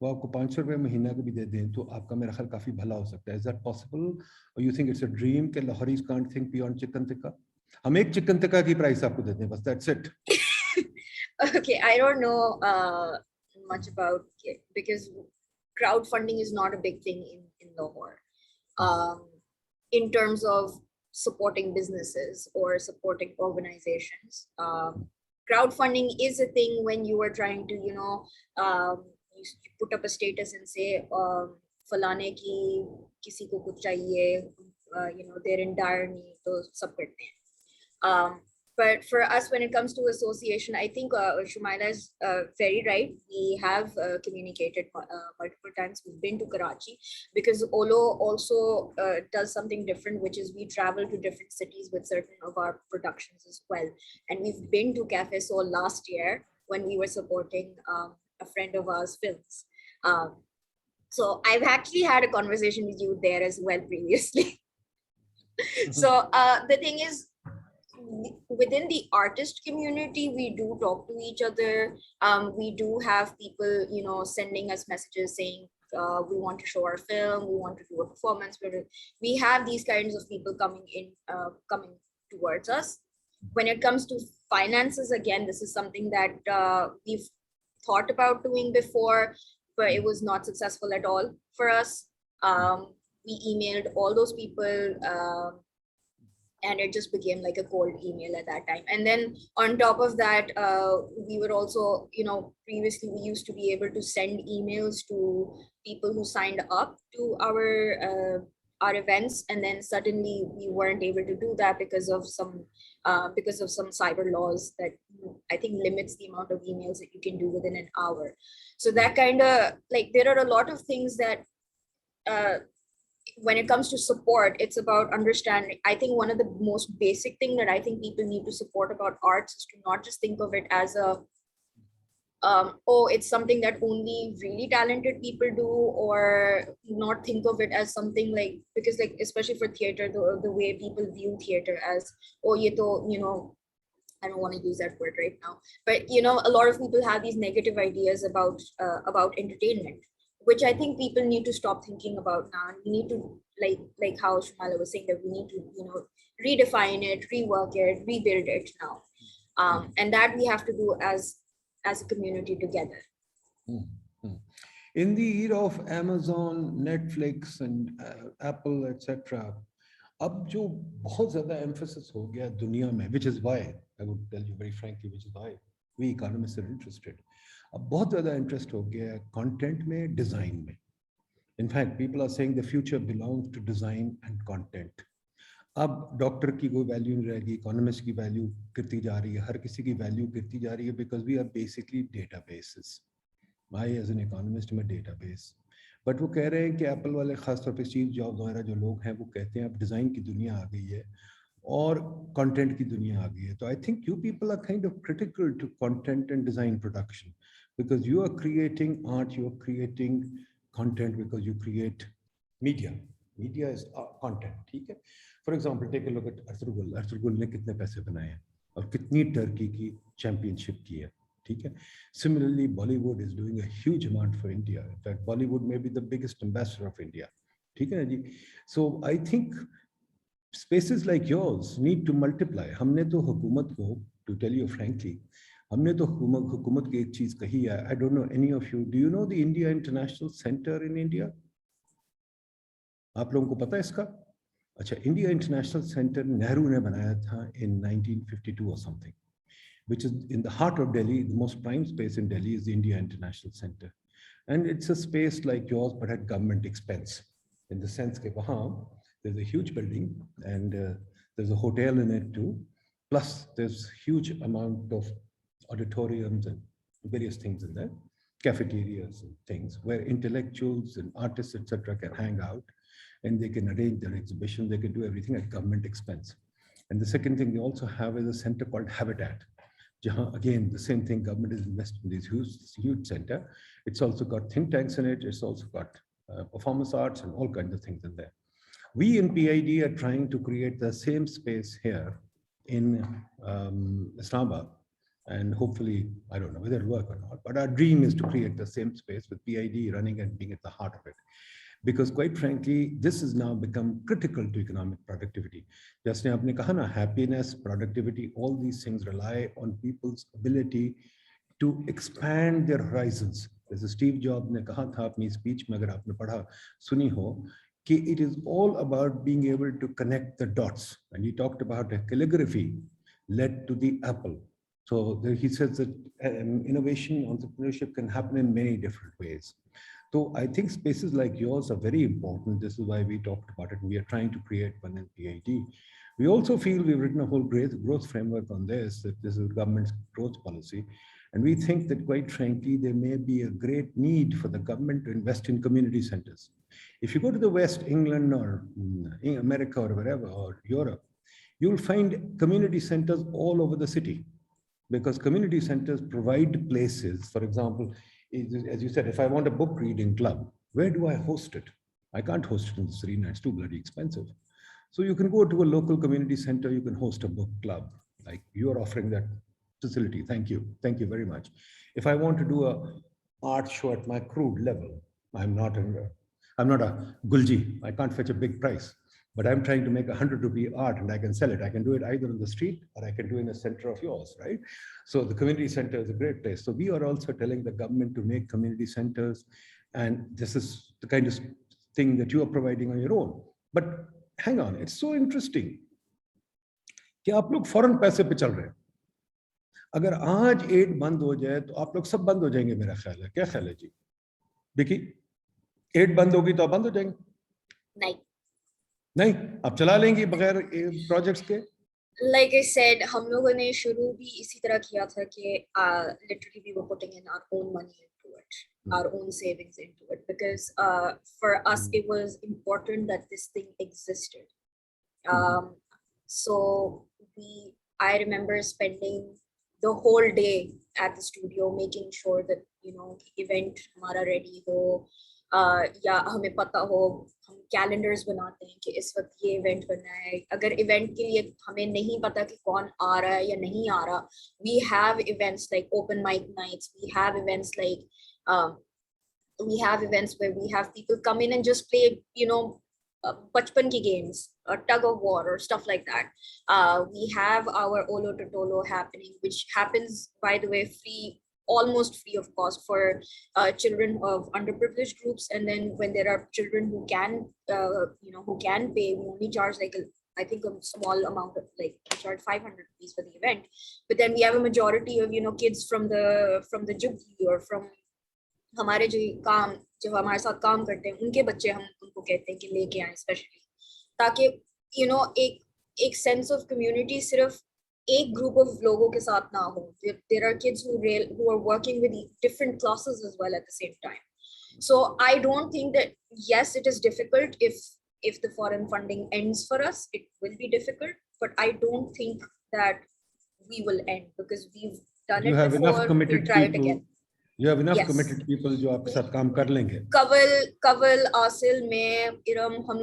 वो आपको 500 रुपये महीना को भी दे दें तो आपका मेरा ख्याल काफी भला हो सकता है. इज दैट पॉसिबल, और you think it's a dream कि Lahoris can't think beyond chicken tikka? हम एक चिकन टिक्का की प्राइस आपको देते हैं, बस that's it. Okay, I don't know much about it because crowdfunding is not a big thing in Lahore. In terms of supporting businesses or supporting organizations, crowdfunding is a thing when you are trying to, you put up a status and say, falane ki kisi ko kuch chahiye, they're in dire need, to sab karte hain. But for us, when it comes to association, I think Shumaila is very right. We have communicated multiple times. We've been to Karachi because Olo also does something different, which is we travel to different cities with certain of our productions as well. And we've been to Cafe Soul last year when we were supporting a friend of ours' films. So I've actually had a conversation with you there as well previously. So the thing is, within the artist community, we do talk to each other. We do have people, sending us messages saying, we want to show our film, we want to do a performance. We have these kinds of people coming towards us. When it comes to finances, again, this is something that we've thought about doing before, but it was not successful at all for us. We emailed all those people, and it just became like a cold email at that time. And then on top of that, we were also, previously we used to be able to send emails to people who signed up to our events, and then suddenly we weren't able to do that because of some cyber laws that I think limits the amount of emails that you can do within an hour. So that kind of there are a lot of things that when it comes to support, it's about understanding. I think one of the most basic thing that I think people need to support about arts is to not just think of it as it's something that only really talented people do, or not think of it as something because especially for theater, the way people view theater as, ye to, I don't want to use that word right now, but a lot of people have these negative ideas about entertainment, which I think people need to stop thinking about now. And we need to, like how Shumaila was saying, that we need to, redefine it, rework it, rebuild it now. And that we have to do as a community together. In the era of Amazon, Netflix, and Apple, etc., अब जो बहुत ज़्यादा emphasis हो गया दुनिया में, which is why I would tell you very frankly, which is why we economists are interested. अब बहुत ज़्यादा interest हो गया content में, design में. In fact, people are saying the future belongs to design and content. अब doctor की कोई वैल्यू नहीं रहेगी, इकोनॉमिस्ट की वैल्यू गिरती जा रही है, हर किसी की वैल्यू गिरती जा रही है, because we are basically databases. I as an economist में डेटाबेस. बट वो कह रहे हैं कि एप्पल वाले खासतौर पर स्टीव जॉब्स वगैरह जो लोग हैं वो कहते हैं अब डिज़ाइन की दुनिया आ गई है और कंटेंट की दुनिया आ गई है. तो I think you people are kind of critical to content and design production, because you are creating art, you are creating content, because you create media. Media is content. ठीक है. For example take a look at Ertugrul. Ertugrul ने कितने पैसे बनाए हैं और कितनी Turkey की चैंपियनशिप की है. ठीक है. Similarly, Bollywood is doing a huge amount for India. In fact, Bollywood may be the biggest ambassador of India. ठीक है ना जी. So I think spaces like yours need to multiply. हमने तो हुकूमत को, to tell you frankly, हमने तो हुकूमत की एक चीज कही है. I don't know any of you. Do you know the India International Center in India? आप लोगों को पता है इसका? अच्छा, इंडिया इंटरनेशनल सेंटर नेहरू ने बनाया था in 1952 or something, which is in the heart of Delhi. The most prime space in Delhi is the India International Center. And it's a space like yours, but at government expense, in the sense that there's a huge building and there's a hotel in it too. Plus there's huge amount of auditoriums and various things in there, cafeterias and things where intellectuals and artists, etc. can hang out, and they can arrange their exhibition. They can do everything at government expense. And the second thing they also have is a center called Habitat. Again, the same thing, government is investing in this huge center. It's also got think tanks in it. It's also got performance arts and all kinds of things in there. We in PID are trying to create the same space here in Islamabad. And hopefully, I don't know whether it'll work or not, but our dream is to create the same space with PID running and being at the heart of it. Because quite frankly, this has now become critical to economic productivity. Just like aapne kaha na, happiness, productivity, all these things rely on people's ability to expand their horizons. As Steve Jobs ne kaha tha apni speech mein, agar aapne padha, suni ho, ki it is all about being able to connect the dots. And he talked about a calligraphy led to the apple. So he says that innovation, entrepreneurship can happen in many different ways. So I think spaces like yours are very important. This is why we talked about it. We are trying to create one in PID. We also feel we've written a whole great growth framework on this, that this is government's growth policy. And we think that quite frankly, there may be a great need for the government to invest in community centers. If you go to the West, England or America or wherever, or Europe, you'll find community centers all over the city, because community centers provide places. For example, as you said, if I want a book reading club, where do I host it? I can't host it in the Serena, it's too bloody expensive. So you can go to a local community center, you can host a book club, like you are offering that facility. Thank you very much. If I want to do a art show at my crude level, I'm not a Gulji, I can't fetch a big price, but I'm trying to make 100 rupee art and I can sell it. I can do it either on the street or I can do it in the center of yours, right? So the community center is a great place. So we are also telling the government to make community centers, and this is the kind of thing that you are providing on your own. But hang on, it's so interesting कि आप लोग फौरन पैसे पे चल रहे हैं. अगर आज एड बंद हो जाए तो आप लोग सब बंद हो जाएंगे, मेरा ख्याल है. क्या ख्याल है जी विकी? एड बंद होगी तो आप बंद हो जाएंगे? नहीं, आप चला लेंगे बगैर प्रोजेक्ट्स के? Like I said, हम लोगों ने शुरू भी इसी तरह किया था कि literally we were putting in our own money into it, our own savings into it, because for us it was important that this thing existed. So I remember spending the whole day at the studio making sure that, you know, event हमारा ready हो, या हमें पता हो, हम calendars बनाते हैं कि इस वक्त ये इवेंट करना है. अगर इवेंट के लिए हमें नहीं पता कि कौन आ रहा है या नहीं आ रहा, we have events like open mic nights, we have events like where we have people come in and just play, you know, bachpan ki games, tug of war or stuff like that. We have our Olomopolo happening, which happens, by the way, almost free of cost for children of underprivileged groups. And then when there are children who can, who can pay, we only charge like I think a small amount of, like, we charge 500 rupees for the event. But then we have a majority of, you know, kids from the Juggi or from हमारे जो हमारे साथ काम करते हैं, उनके बच्चे हम उनको कहते हैं कि लेके आए स्पेशली, ताकि, you know, एक एक sense of community सिर्फ एक group of लोगों के साथ ना हो. There are kids who are working with different classes as well at the same time. So I don't think that, yes, it is difficult if the foreign funding ends for us, it will be difficult, but I don't think that we will end because we've done it before, we'll try it again. You have enough Yes. committed people जो आपके साथ काम कर लेंगे. कवल आसिल में इरम हम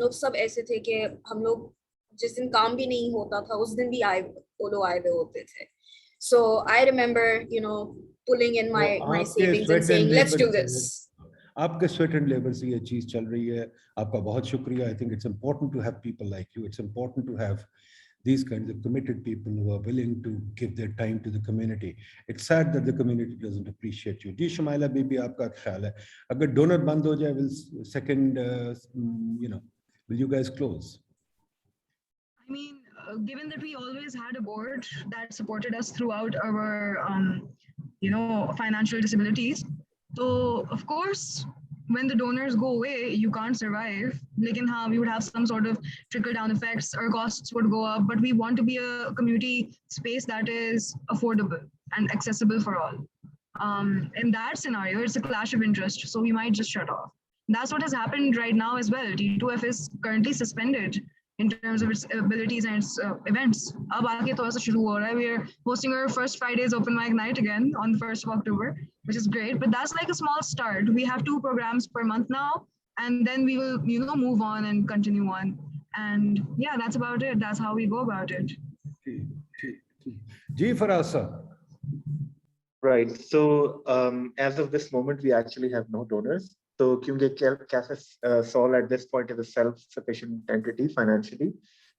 लोग सब ऐसे थे कि हम लोग जिस दिन काम भी नहीं होता था उस दिन भी वो लोग आए हुए होते थे. So I remember, pulling in my savings and saying, let's do this. आपके sweat and labor से ये चीज चल रही है. आपका बहुत शुक्रिया. I think it's important to have people like you. It's important to have these kinds of committed people who are willing to give their time to the community. It's sad that the community doesn't appreciate you. जी शुमाइला बीबी आपका ख्याल है अगर donor बंद हो जाए will you guys close? I mean, given that we always had a board that supported us throughout our financial disabilities, so of course when the donors go away, you can't survive. We would have some sort of trickle-down effects. Our costs would go up, but we want to be a community space that is affordable and accessible for all. In that scenario, it's a clash of interest, so we might just shut off. And that's what has happened right now as well. T2F is currently suspended in terms of its abilities and its events. We're hosting our first Friday's open mic night again on the 1st of October, which is great, but that's like a small start. We have 2 programs per month now, and then we will, move on and continue on. And yeah, that's about it. That's how we go about it. Ji Faraz sir. Right. So as of this moment, we actually have no donors. So Cafe Sol at this point is a self-sufficient entity financially.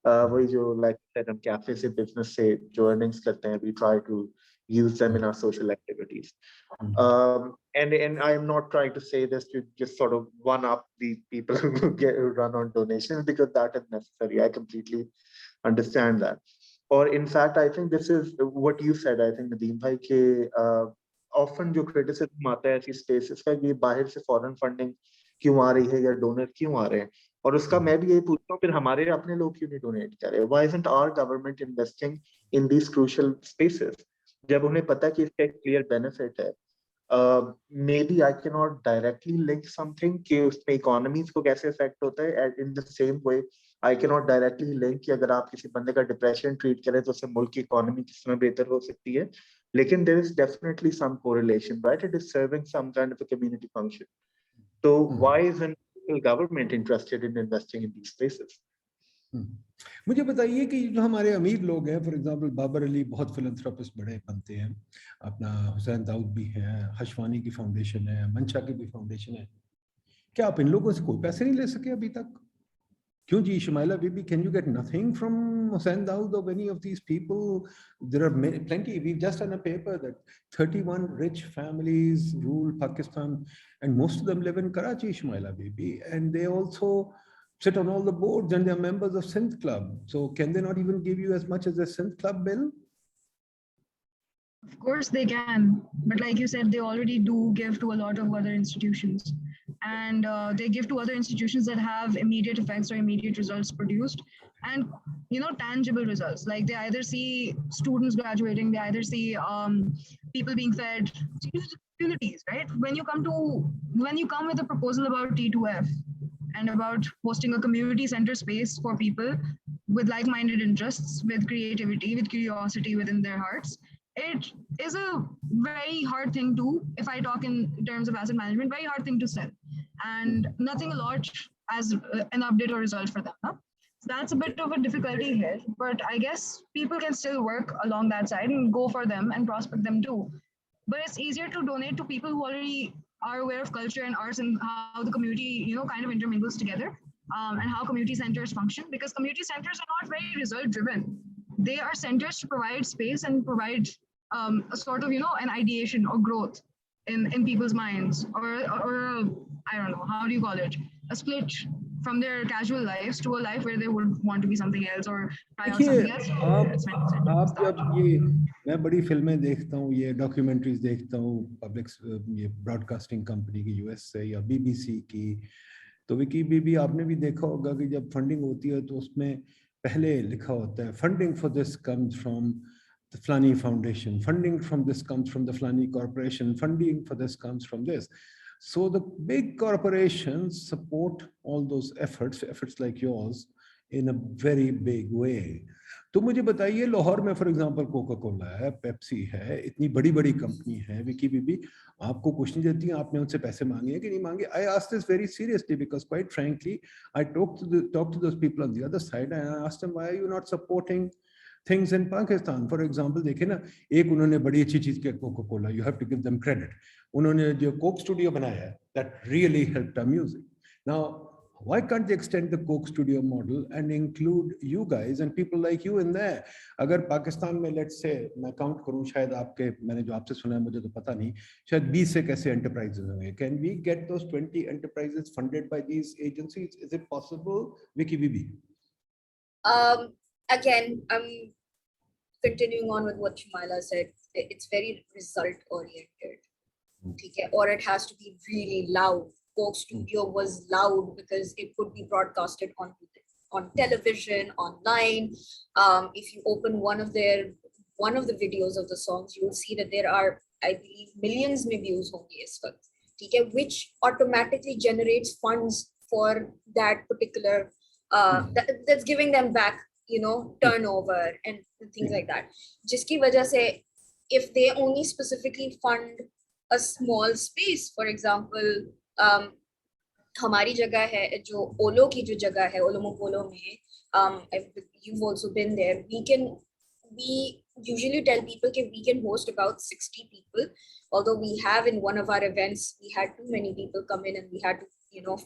We like I said, cafe se business se jo earnings karte hain, we try to use them in our social activities. And I'm not trying to say this to just sort of one up the people who run on donations, because that is necessary. I completely understand that. Or in fact, I think this is what you said. I think Nadeem bhai ke often जो criticism आता है ऐसी spaces का ये बाहर से foreign funding क्यों आ रही है या donor क्यों आ रहे हैं, और उसका मैं भी यही पूछता हूँ फिर हमारे अपने लोग क्यों नहीं donate कर रहे? Why isn't our government investing in these crucial spaces? जब उन्हें पता है कि इसका एक clear benefit है. Maybe I cannot directly link something कि उसमें economies को कैसे affect होता है. In the same way, I cannot directly link कि अगर आप किसी बंदे का depression treat करें तो उससे मुल्क की economy किस तरह बेहतर हो सकती है. Lekin there is definitely some correlation, right? It is serving some kind of a community function. So why isn't the government interested in investing in these spaces? मुझे बताइए कि जो हमारे अमीर लोग हैं, फॉर एग्जांपल बाबर अली बहुत फिलैंथ्रोपिस्ट बड़े बनते हैं, अपना हुसैन दाऊद भी हैं, हशवानी की फाउंडेशन है, मंशा की भी फाउंडेशन है, क्या आप इन लोगों से कोई पैसे नहीं ले सके अभी तक? क्यों जी शुमाइला बीबी, can you get nothing from Hussain Dawood or any of these people? There are plenty. We've just done a paper that 31 rich families rule Pakistan, and most of them live in Karachi, Shumaila Bibi, and they also sit on all the boards and they're members of Sindh Club. So can they not even give you as much as a Sindh Club bill? Of course they can, but like you said, they already do give to a lot of other institutions. And they give to other institutions that have immediate effects or immediate results produced, and tangible results. Like they either see students graduating, they either see people being fed. Communities, right? When you come with a proposal about T2F and about hosting a community center space for people with like-minded interests, with creativity, with curiosity within their hearts, it is a very hard thing to, if I talk in terms of asset management, very hard thing to sell, and nothing a lot as an update or result for them. Huh? So that's a bit of a difficulty here, but I guess people can still work along that side and go for them and prospect them too. But it's easier to donate to people who already are aware of culture and arts and how the community, kind of intermingles together, and how community centers function, because community centers are not very result driven. They are centers to provide space and provide a sort of, an ideation or growth in people's minds, or I don't know, how do you call it? A split from their casual lives to a life where they would want to be something else or try out something else. आप जब ये मैं बड़ी फिल्में देखता हूँ, ये documentaries देखता हूँ, पब्लिक ये ब्रॉडकास्टिंग कंपनी की यूएस से या बीबीसी की, तो विकी बीबी आपने भी देखा होगा कि जब फंडिंग होती है तो उसमें पहले लिखा होता है funding for this comes from the Flani Foundation, funding from this comes from the Flani Corporation, funding for this comes from this. So the big corporations support all those efforts like yours in a very big way. तो मुझे बताइए लाहौर में for example Coca Cola है, Pepsi है, इतनी बड़ी बड़ी company है, विकी बीबी आपको कुछ नहीं देती हैं, आपने उनसे पैसे मांगे हैं कि नहीं मांगे? I asked this very seriously because quite frankly I talked to those people on the other side and I asked them, why are you not supporting things in Pakistan? For example, देखिए ना, एक उन्होंने बड़ी अच्छी चीज किया Coca Cola, you have to give them credit. उन्होंने जो कोक स्टूडियो बनाया है, that really helped our music. Now why can't they extend the Coke Studio model and include you guys and people like you in there? अगर पाकिस्तान में let's say मैं count करूं, शायद आपके, मैंने जो आपसे सुना है मुझे तो पता नहीं, शायद 20 से कैसे enterprises होंगे. Can we get those 20 enterprises funded by these agencies? Is it possible, Vicky Bibi? Again, I'm continuing on with what Shumaila said. It's very result oriented, okay? Or it has to be really loud. Coke Studio was loud because it could be broadcasted on television, online. If you open one of the videos of the songs, you will see that there are, I believe, millions of views honge is waqt, okay, which automatically generates funds for that particular that's giving them back, you know, turnover and things like that. Jiski wajah se, if they only specifically fund a small space, for example, हमारी जगह है जो ओलो की जो जगह है ओलोमोपोलो में, you've also been there, we usually tell people that we can host about 60 people, although we have in one of our events we had too many people come in and we had to, you know,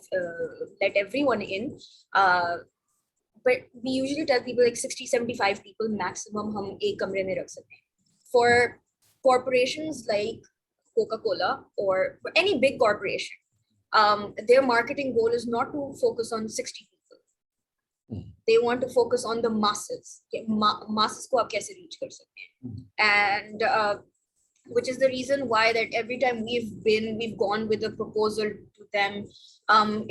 let everyone in, but we usually tell people like 60-75 people maximum hum ek kamre mein rakh sakte hain. For corporations like Coca-Cola or any big corporation, their marketing goal is not to focus on 60 people. They want to focus on the masses. Masses ko aap kaise reach kar sakte hain. And which is the reason why that every time we've gone with a proposal to them,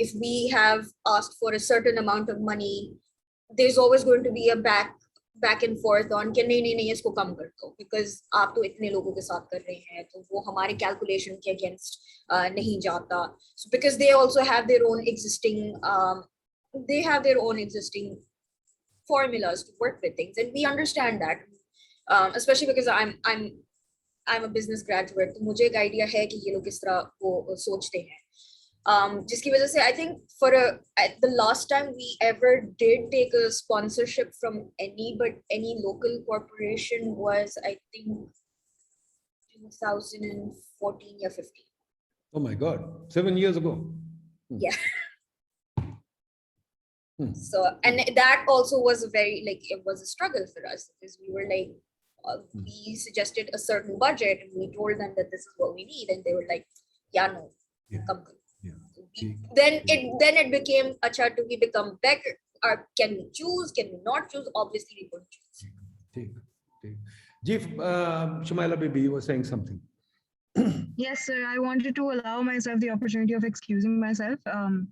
if we have asked for a certain amount of money, there's always going to be a back and forth on कि नहीं इसको कम कर दो, because आप तो इतने लोगों के साथ कर रहे हैं तो वो हमारे calculation के against नहीं जाता. So because they also have their own existing formulas to work with things, and we understand that, especially because I'm a business graduate, तो मुझे एक idea है कि ये लोग किस तरह वो सोचते हैं. जिसकी वजह से I think the last time we ever did take a sponsorship from any local corporation was, I think, 2014 or 15. Oh my God, 7 years ago. Yeah. So, and that also was it was a struggle for us, because we were like, we suggested a certain budget and we told them that this is what we need, and they were like, yeah, no, come. Then it became, acha, do we become better? Or can we choose? Can we not choose? Obviously, we could choose. Shumaila baby, you were saying something. Yes, sir. I wanted to allow myself the opportunity of excusing myself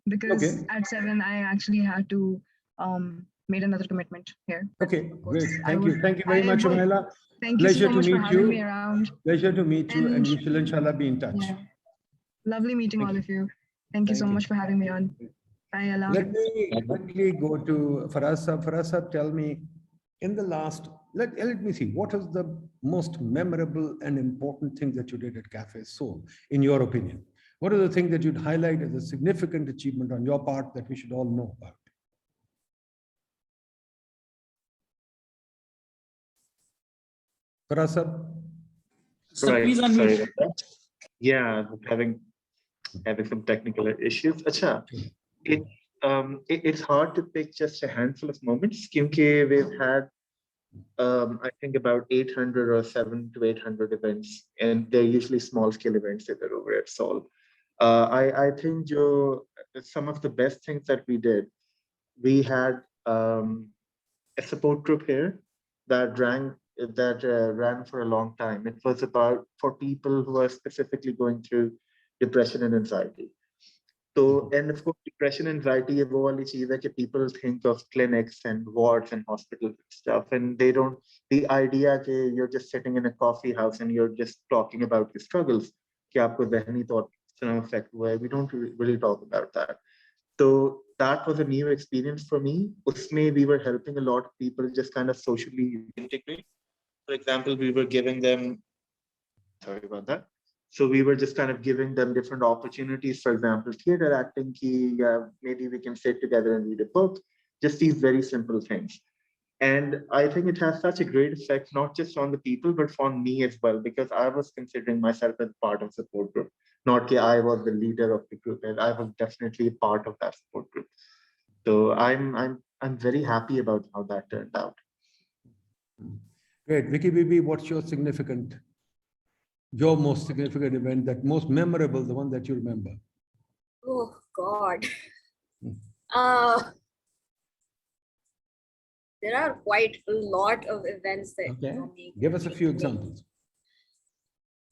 because at 7 I actually had to made another commitment here. Okay, great. Thank you very much, Shumaila. Thank you so much for having me around. Pleasure to meet you, and we shall inshallah be in touch. Yeah. Lovely meeting all of you. Thank you so much for having me on. Bye, Allah. Let me quickly go to Faraz Sahab. Faraz Sahab, tell me, in the last, let me see, what is the most memorable and important thing that you did at Cafe Soul, in your opinion? What are the things that you'd highlight as a significant achievement on your part that we should all know about? Faraz Sahab? Sorry. Yeah, having some technical issues. Acha, it's hard to pick just a handful of moments because we've had I think about 800 or 700 to 800 events, and they're usually small scale events that are over at Sol. I think some of the best things that we did, we had a support group here that ran for a long time. It was about for people who are specifically going through depression and anxiety. So, and of course, depression, anxiety, वो वाली चीज़ है कि people think of clinics and wards and hospitals and stuff, and they don't, the idea that you're just sitting in a coffee house and you're just talking about your struggles, कि आपको ज़हनी तौर पर affect हुआ है, we don't really talk about that. So that was a new experience for me. Usme we were helping a lot of people just kind of socially integrate. For example, we were giving them, sorry about that. So we were just kind of giving them different opportunities. For example, theater acting, maybe we can sit together and read a book, just these very simple things. And I think it has such a great effect, not just on the people, but on me as well, because I was considering myself as part of support group, not that I was the leader of the group, and I was definitely a part of that support group. So I'm very happy about how that turned out. Great. Vicky Bibi, what's your most significant event, that most memorable, the one that you remember? Oh God. There are quite a lot of events that Give us a few examples.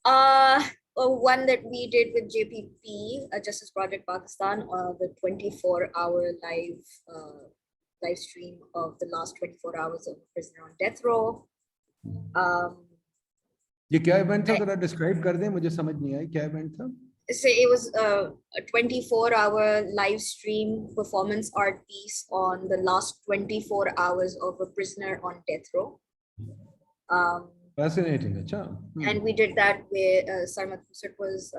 One that we did with JPP, Justice Project Pakistan, the 24-hour live stream of the last 24 hours of a prisoner on death row. ये क्या event था, जरा describe कर दें, मुझे समझ नहीं आई क्या इवेंट था. So it was a 24-hour live stream performance art piece on the last 24 hours of a prisoner on death row. Fascinating. And we did that with Sarmat Hussain was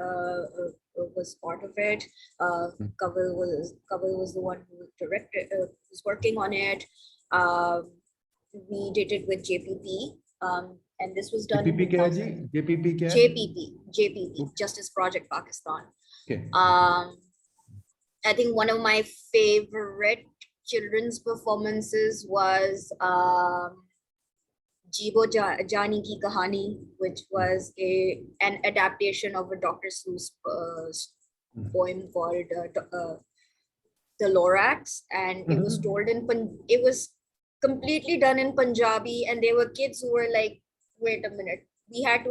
part of it. Kaval was the one who directed, was working on it. We did it with JPP. And this was done JPP, JPP, Justice Project Pakistan. Okay. I think one of my favorite children's performances was Jibo Jani Ki Kahani, which was an adaptation of a Dr. Seuss poem called The Lorax, and it was told in it was completely done in Punjabi, and there were kids who were like, wait a minute, we had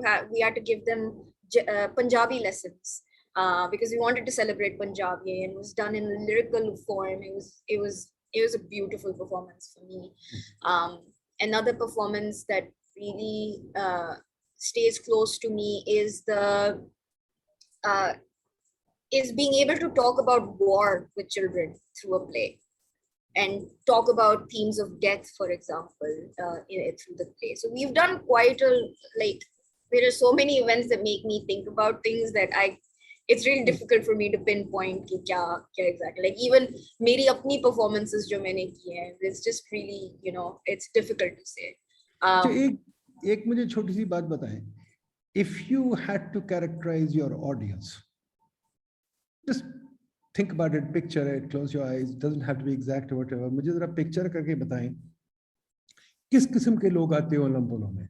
to give them Punjabi lessons because we wanted to celebrate Punjabi, and it was done in a lyrical form. It was a beautiful performance for me. Another performance that really stays close to me is being able to talk about war with children through a play, and talk about themes of death, for example, through the play. So we've done quite there are so many events that make me think about things that it's really difficult for me to pinpoint ki kya exactly. Like even meri apni performances jo maine ki hai, it's just really, it's difficult to say. एक मुझे छोटी सी बात बताएं. If you had to characterize your audience, just think about it, picture it, close your eyes, doesn't have to be exact or whatever. मुझे जरा picture करके बताएं किस किस्म के लोग आते हैं ओलंपोलो में.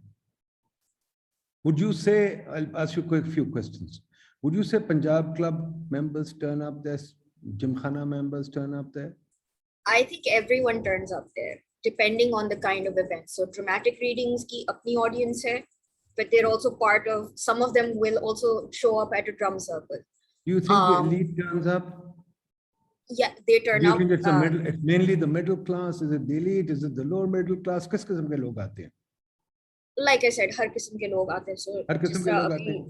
Would you say, I'll ask you a quick few questions. Would you say Punjab Club members turn up there, Gymkhana members turn up there? I think everyone turns up there, depending on the kind of event. So dramatic readings ki apni audience hai, but they're also part of, some of them will also show up at a drum circle. Do you think the elite turns up? Yeah, they turn up. Do you think it's mainly the middle class? Is it the elite? Is it the lower middle class? किस किस्म के लोग आते हैं? Like I said, हर किस्म के लोग आते हैं. So हर किस्म के लोग आते हैं.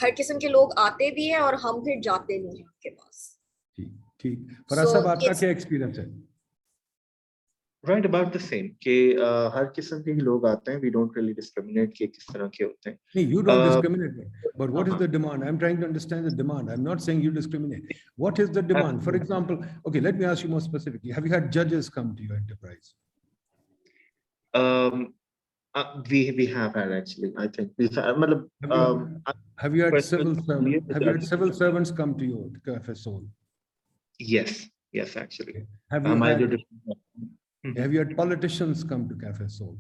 हर किस्म के लोग आते भी हैं और हम फिर जाते नहीं हैं उनके पास. ठीक. फराज साहब, आपका क्या experience है? Right, about the same. कि हर किस्म के लोग आते हैं. We don't really discriminate कि किस तरह के होते हैं. No, you don't discriminate. But what is the demand? I'm trying to understand the demand. I'm not saying you discriminate. What is the demand? For example, okay, let me ask you more specifically. Have you had judges come to your enterprise? We have had, actually. I think we've had. Have you had civil servants? Have you had civil servants come to you, to Cafe Soul? Yes, actually. Okay. Have you had politicians come to Cafe Soul?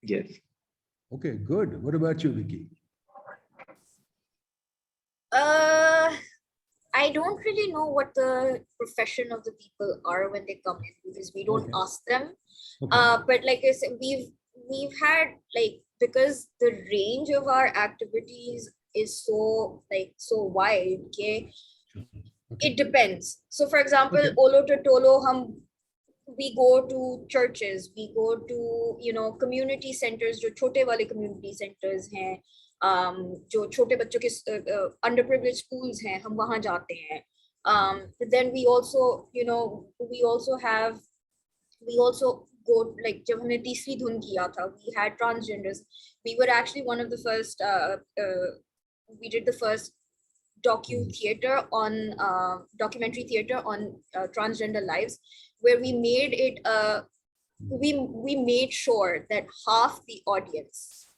Yes. Okay, good. What about you, Vicky? I don't really know what the profession of the people are when they come in, because we don't ask them. Okay. But like I said, we've had, because the range of our activities is so wide, okay? Okay. It depends. So for example, Okay. Olo to Tolo, we go to churches, we go to, you know, community centers, जो छोटे वाले community centers हैं, जो छोटे बच्चों के underprivileged schools हैं, हम वहाँ जाते हैं. But then we also, you know, we also go, like जब हमने तीसरी धुन किया था, we had transgenders. We were actually one of the first, we did the first documentary theater on transgender lives, where we made it we made sure that half the audience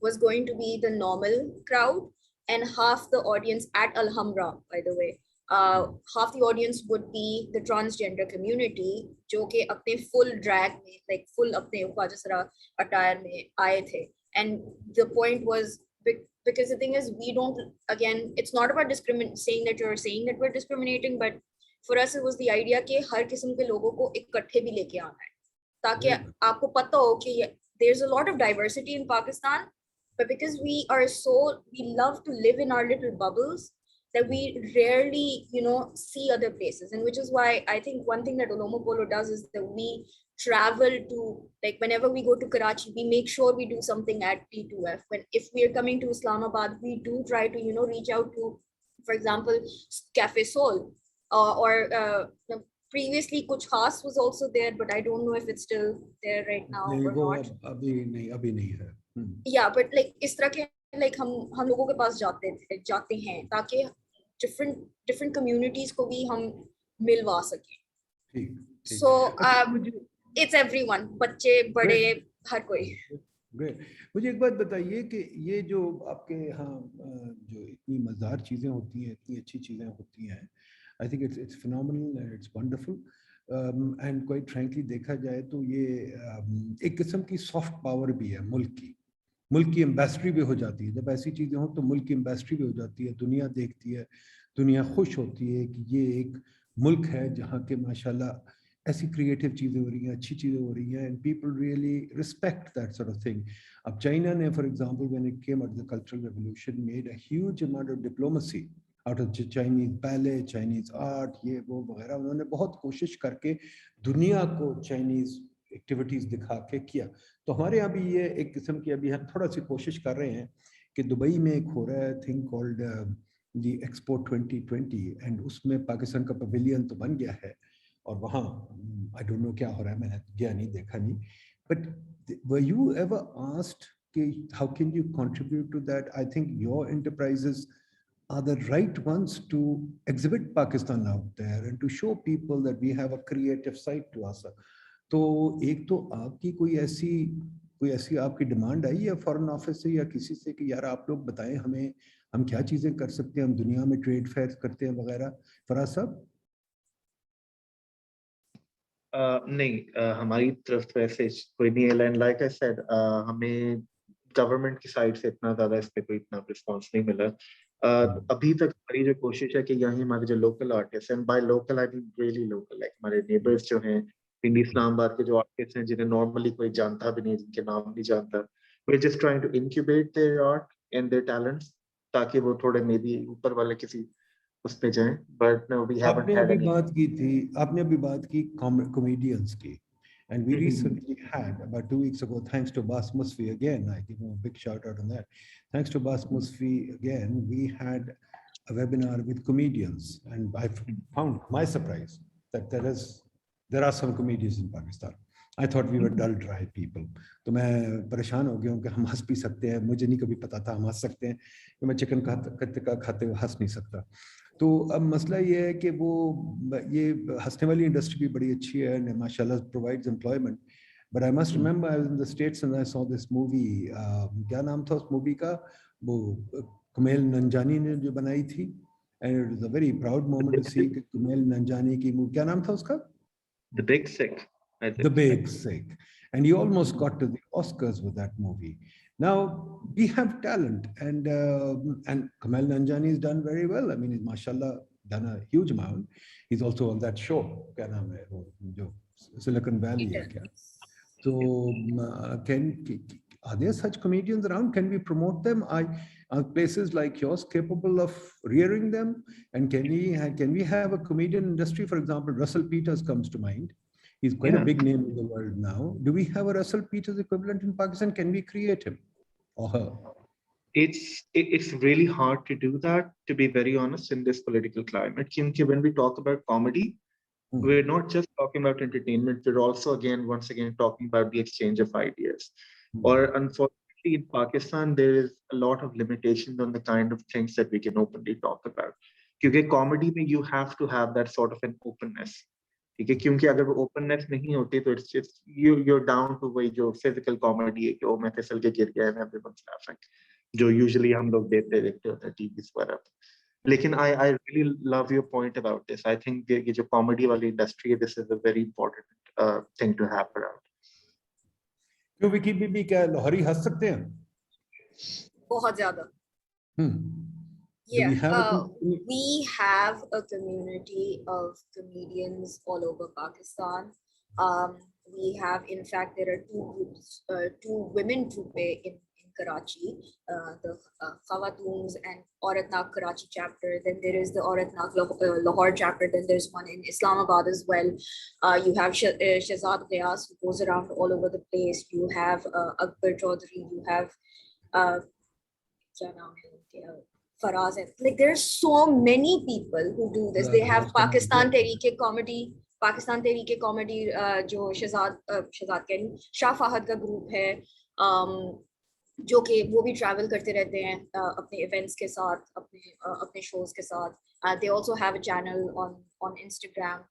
was going to be the normal crowd, and half the audience at Alhambra, by the way, half the audience would be the transgender community, जो कि अपने full drag में, like full अपने उपाजसरा attire में आए थे. And the point was, because the thing is, we don't, again, it's not about saying that you're saying that we're discriminating, but for us it was the idea कि हर किस्म के लोगों को इकट्ठे भी लेके आना है, ताकि आपको पता हो कि there's a lot of diversity in Pakistan, but because we love to live in our little bubbles, that we rarely, you know, see other places. And which is why I think one thing that Olomopolo does is that we travel to, like, whenever we go to Karachi, we make sure we do something at P2F. If we are coming to Islamabad, we do try to, you know, reach out to, for example, Cafe Soul, or previously Kuch Khas was also there, but I don't know if it's still there right now or not. अभी नहीं है. Yeah, but like इस तरह के, like हम लोगों के पास जाते हैं ताकि different communities को भी हम मिलवा सकें. So it's everyone, बच्चे बड़े हर कोई. Great. मुझे एक बात बताइए कि ये जो आपके यहाँ जो इतनी मजेदार चीजें होती हैं, इतनी अच्छी चीजें होती हैं, I think it's phenomenal and it's wonderful. And quite frankly देखा जाए तो ये एक किस्म की soft power भी है मुल्क की एम्बेसडरी भी हो जाती है. जब ऐसी चीजें हो तो मुल्क की एम्बेसडरी भी हो जाती है, दुनिया देखती है, दुनिया खुश होती है कि ये एक मुल्क है जहाँ के माशाल्लाह ऐसी क्रिएटिव चीजें हो रही हैं, अच्छी चीजें हो रही हैं, and people really respect that sort of thing. अब चाइना ने for example when it came out the cultural revolution made a huge amount of diplomacy out of Chinese ballet, Chinese art, ये वो वगैरह. उन्होंने बहुत कोशिश करके दुनिया को चाइनीज एक्टिविटीज दिखा के किया. तो हमारे यहाँ भी ये एक किस्म की अभी हम थोड़ा सी कोशिश कर रहे हैं कि दुबई में एक हो रहा है thing called the expo 2020, and उसमें पाकिस्तान का पवेलियन तो बन गया है, और वहाँ आई डोंट नो क्या हो रहा है, मैंने गया नहीं, देखा नहीं. But were you ever asked कि how can you contribute to that? I think your enterprises are the right ones to exhibit Pakistan out there and to show people that we have a creative side to us. तो एक तो आपकी कोई ऐसी आपकी demand आई है foreign office से या किसी से कि यार आप लोग बताएं हमें, हम क्या चीजें कर सकते हैं, हम दुनिया में ट्रेड फेयर करते हैं वगैरह? फराज साहब. नहीं, हमारी तरफ तो ऐसे कोई नहीं है. लाइक आई सेड, हमें गवर्नमेंट की साइड से इतना ज्यादा इस पे कोई इतना रिस्पांस नहीं मिला. अभी तक हमारी जो कोशिश है कि यहाँ हमारे जो local artist, and by local I mean really local, like हमारे नेबर्स जो हैं इंडी इस्लामाबाद के जो आर्टिस्ट हैं जिन्हें नॉर्मली कोई जानता भी नहीं, जिनके नाम नहीं जानता, we are just trying to incubate their art and their talents ताकि वो थोड़े मे बी ऊपर वाले किसी उस पे जाएं. But no, we haven't had any. आपने अभी बात की कॉमेडियंस की, and we recently had about 2 weeks ago, thanks to Bas Musfi again, I give him a big shout out on that. Thanks to Bas Musfi again, we had a webinar with comedians, and I found my surprise that there are some comedians in Pakistan. I thought we were dull, dry people. तो मैं परेशान हो गया हूँ कि हम हंस भी सकते हैं. मुझे नहीं कभी पता था हम हंस सकते हैं, कि मैं चिकन खाते हुए हंस नहीं सकता. तो अब मसला ये है कि वो ये हंसने वाली इंडस्ट्री भी बड़ी अच्छी है and माशाल्लाह provides employment. But I must remember I was in the States and I saw this movie. क्या नाम था उस मूवी का? वो कुमेल नंजानी ने जो बनाई थी, and it was a very proud moment to see कि कुमेल नंजानी की मूवी, क्या नाम था उसका? The Big Sick. The Big Sick. And he almost got to the Oscars with that movie. Now we have talent, and Kamal Nanjiani has done very well. I mean, he's mashallah done a huge amount. He's also on that show. क्या नाम है वो जो Silicon Valley है क्या? So are there such comedians around? Can we promote them? Are places like yours capable of rearing them? And can we have a comedian industry? For example, Russell Peters comes to mind. He's quite a big name in the world now. Do we have a Russell Peters equivalent in Pakistan? Can we create him or her? It's really hard to do that, to be very honest, in this political climate. When we talk about comedy, we're not just talking about entertainment, we're also once again talking about the exchange of ideas. Or unfortunately in Pakistan, there is a lot of limitations on the kind of things that we can openly talk about. Because comedy, you have to have that sort of an openness. क्योंकि अगर वो openness नहीं होती तो it's just you're down to वही जो physical comedy है कि ओ मैं फिसल के गिर गया and everyone's laughing, जो usually हम लोग देखते होते हैं TVs पर. लेकिन I really love your point about this. I think ये जो comedy वाली industry है, this is a very important thing to have around. क्यों विकी बीबी क्या लाहौरी हंस सकते हैं? बहुत ज़्यादा. Yeah, we have a community of comedians all over Pakistan. We have, in fact, there are two groups, two women troupes in Karachi, the Khawatoons and Auratnak Karachi chapter. Then there is the Auratnak Lahore chapter. Then there's one in Islamabad as well. You have Shahzad Ghias, who goes around all over the place. You have Akbar Chaudhary. You have Faraz. Like there are so many people who do this. They have Pakistan Tehreek Comedy, जो शहजाद कह शाह फहद का group है, जो कि वो भी travel करते रहते हैं अपने इवेंट्स के साथ, अपने शोज के साथ. They also have a channel on Instagram.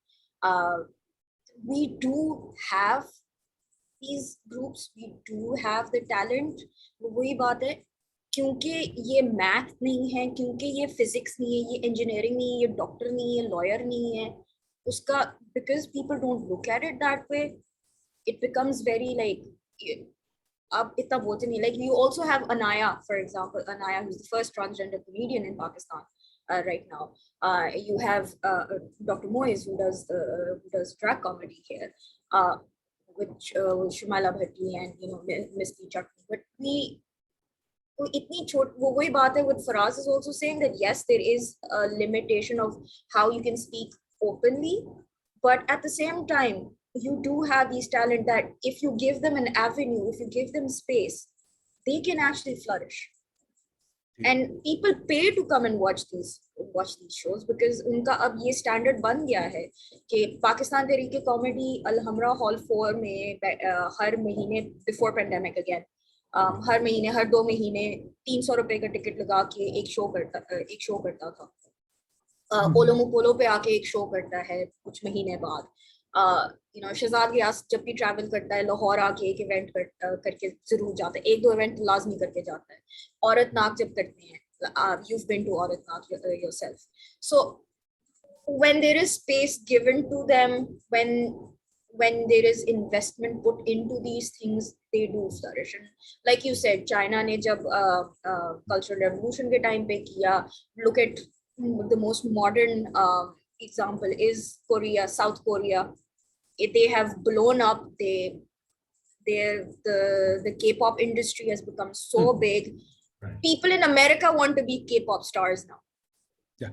We do have these groups, we do have the talent. वही बात है, क्योंकि ये मैथ नहीं है, क्योंकि ये फिजिक्स नहीं है, ये इंजीनियरिंग नहीं है, ये डॉक्टर नहीं है, लॉयर नहीं है, उसका because people don't look at it that way, it becomes very like अब इतना बोलते नहीं. Like you also have Anaya, for example, Anaya, who's the first transgender comedian in Pakistan right now. You have Dr. Moise, who does drag comedy here, with Shumaila and Miss P. But वही बात है with Faraz is also saying that yes, there is a limitation of how you can speak openly, but at the same time you do have these talent that if you give them an avenue, if you give them space, they can actually flourish. And people pay to come and watch these shows because उनका अब ये standard बन गया है कि Pakistan Tehreek comedy Alhamra hall 4 में हर महीने before pandemic again, हर महीने हर 2 महीने 300 रुपए का टिकट लगा के एक शो करता था. ओलोमोपोलो पे आके एक शो करता है कुछ महीने बाद. शहजाद गियास जब भी ट्रैवल करता है लाहौर आके एक इवेंट करके जरूर जाता है, 1-2 इवेंट लाजमी करके जाता है. औरतनाक जब करते हैं, you've been to औरतनाक yourself. So when there is space given to them, when there is investment put into these things, they do flourish. And like you said, China ने जब cultural revolution के time पे किया, look at the most modern example is Korea, South Korea. They have blown up. The K-pop industry has become so big. Right. People in America want to be K-pop stars now. Yeah.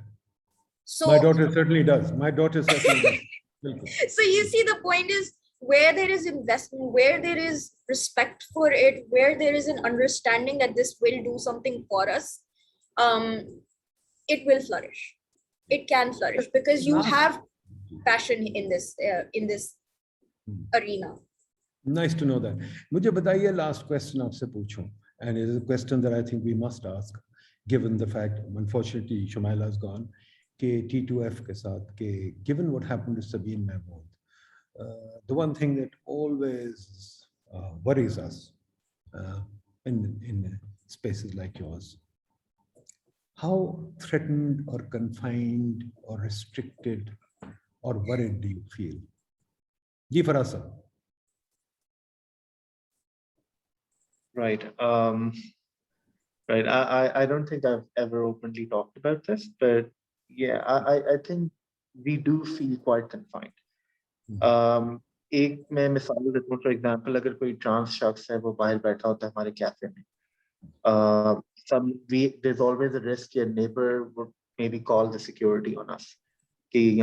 So my daughter certainly does. So you see, the point is where there is investment, where there is respect for it, where there is an understanding that this will do something for us, it will flourish. It can flourish because you have passion in this arena. Nice to know that. मुझे बताइए last question आपसे पूछूं, and it is a question that I think we must ask, given the fact, unfortunately, Shumaila is gone. कि T2F के साथ, कि given what happened to Sabine Mahmood, the one thing that always worries us in spaces like yours, how threatened or confined or restricted or worried do you feel? Ji Faraz. Right. Right. I don't think I've ever openly talked about this, but yeah, I think we do feel quite confined. एक मैं मिसाल देता हूँ, for example अगर कोई trans शख्स है वो बाहर बैठा होता है हमारे कैफे में, there's always a risk your neighbor would maybe call the security on us. Even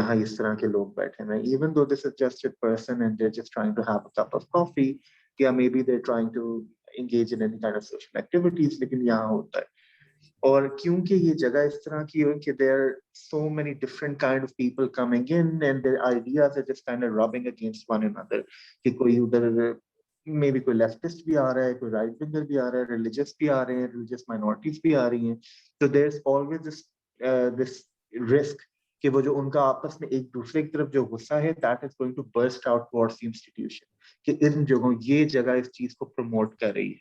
though this is just a person and they're just trying to have a cup of coffee, maybe they're trying to engage in any kind of social activities, लेकिन यहाँ होता है. और क्योंकि ये जगह इस तरह की है कि there are so many different kind of people coming in and their ideas are just kind of rubbing against one another. कि कोई उधर maybe कोई leftist भी आ रहा है, कोई right winger भी आ रहा है, religious भी आ रहे हैं, religious minorities भी आ रही हैं. So there's always this risk कि वो जो उनका आपस में एक दूसरे की तरफ जो गुस्सा है, that is going to burst out towards the institution. कि इन जगहों ये जगह इस चीज को promote कर रही है.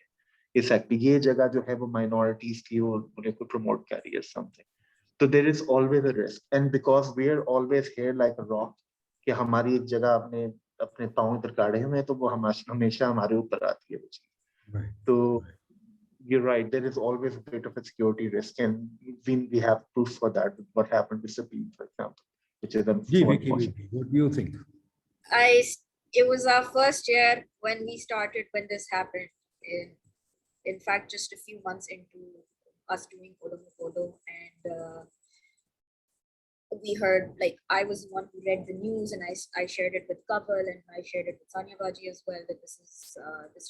Exactly, ये जगह जो है वो minorities की और उन्हें को promote कर रही है something. So there is always a risk, and because we are always here like a rock, कि हमारी एक जगह अपने पाँव इधर गाड़े हुए हैं, तो वो हमेशा हमारे ऊपर आती है वो चीज. तो you're right, there is always a bit of a security risk, and we have proof for that. What happened with Sabine, for example, which is Vicky, what do you think? It was our first year when we started, when this happened. In fact, just a few months into us doing Olomopolo, and we heard, like, I was the one who read the news, and I shared it with Kapil, and I shared it with Sanya Baji as well, that this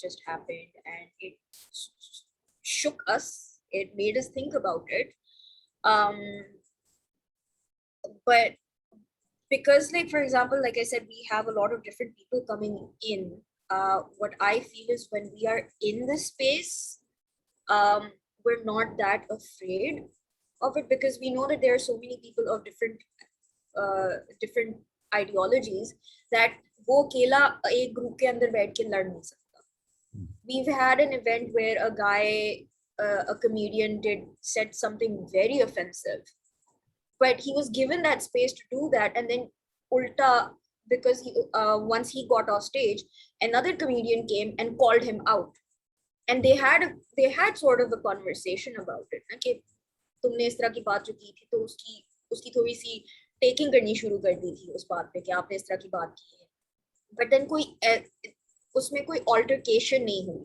just happened, and it shook us. It made us think about it. But because, like, for example, like I said, we have a lot of different people coming in. What I feel is when we are in this space, we're not that afraid of it, because we know that there are so many people of different ideologies that wo akela ek group ke andar baith ke lad nahi sakta. We've had an event where a guy, a comedian, said something very offensive, but he was given that space to do that, and then ulta, because once he got off stage, another comedian came and called him out, and they had sort of a conversation about it. कि तुमने इस तरह की बात जो की थी, तो उसकी थोड़ी सी टेकिंग करनी शुरू कर दी थी उस बात पे कि आपने इस तरह की बात की है, बट देन उसमें कोई altercation नहीं हुई.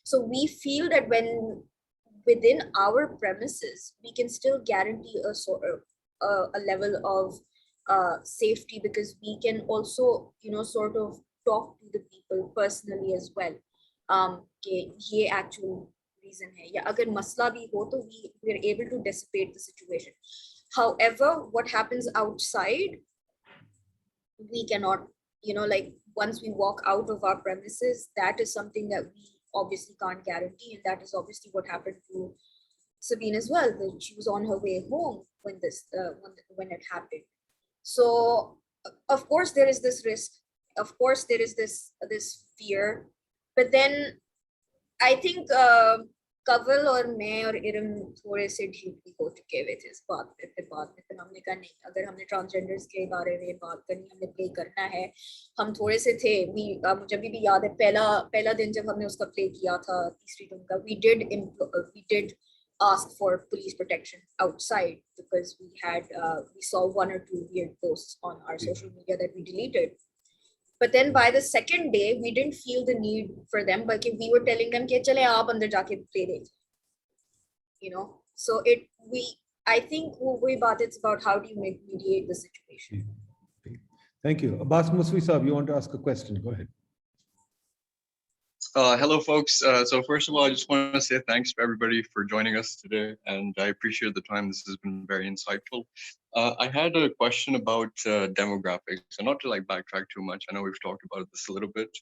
So we feel that when within our premises, we can still guarantee a level of safety, because we can also, sort of talk to the people personally as well. कि ये actual reason है, या अगर मसला भी हो तो we are able to dissipate the situation. However, what happens outside, we cannot, like, once we walk out of our premises, that is something that we obviously can't guarantee, and that is obviously what happened to Sabine as well. That she was on her way home when when it happened. So of course there is this risk, of course there is this fear, but then I think Kaval और मैं और इरम थोड़े से ढीठ भी हो चुके हुए थे इस बात पे. फिर बाद में फिर हमने कहा नहीं, अगर हमने ट्रांसजेंडर्स के बारे में बात करनी, हमने प्ले करना है, हम थोड़े से थे. मुझे भी याद है पहला दिन जब हमने उसका प्ले किया था तीसरी टीम का, we did ask for police protection outside, because we saw one or two weird posts on our social media that we deleted. But then by the second day, we didn't feel the need for them, but we were telling them कि चले आप अंदर जाके play दें, So I think वही बात, it's about how do you mediate the situation. Thank you. Abbas Muswi Saab, you want to ask a question? Go ahead. Hello, folks. So first of all, I just want to say thanks to everybody for joining us today, and I appreciate the time. This has been very insightful. I had a question about demographics, and not to backtrack too much. I know we've talked about this a little bit,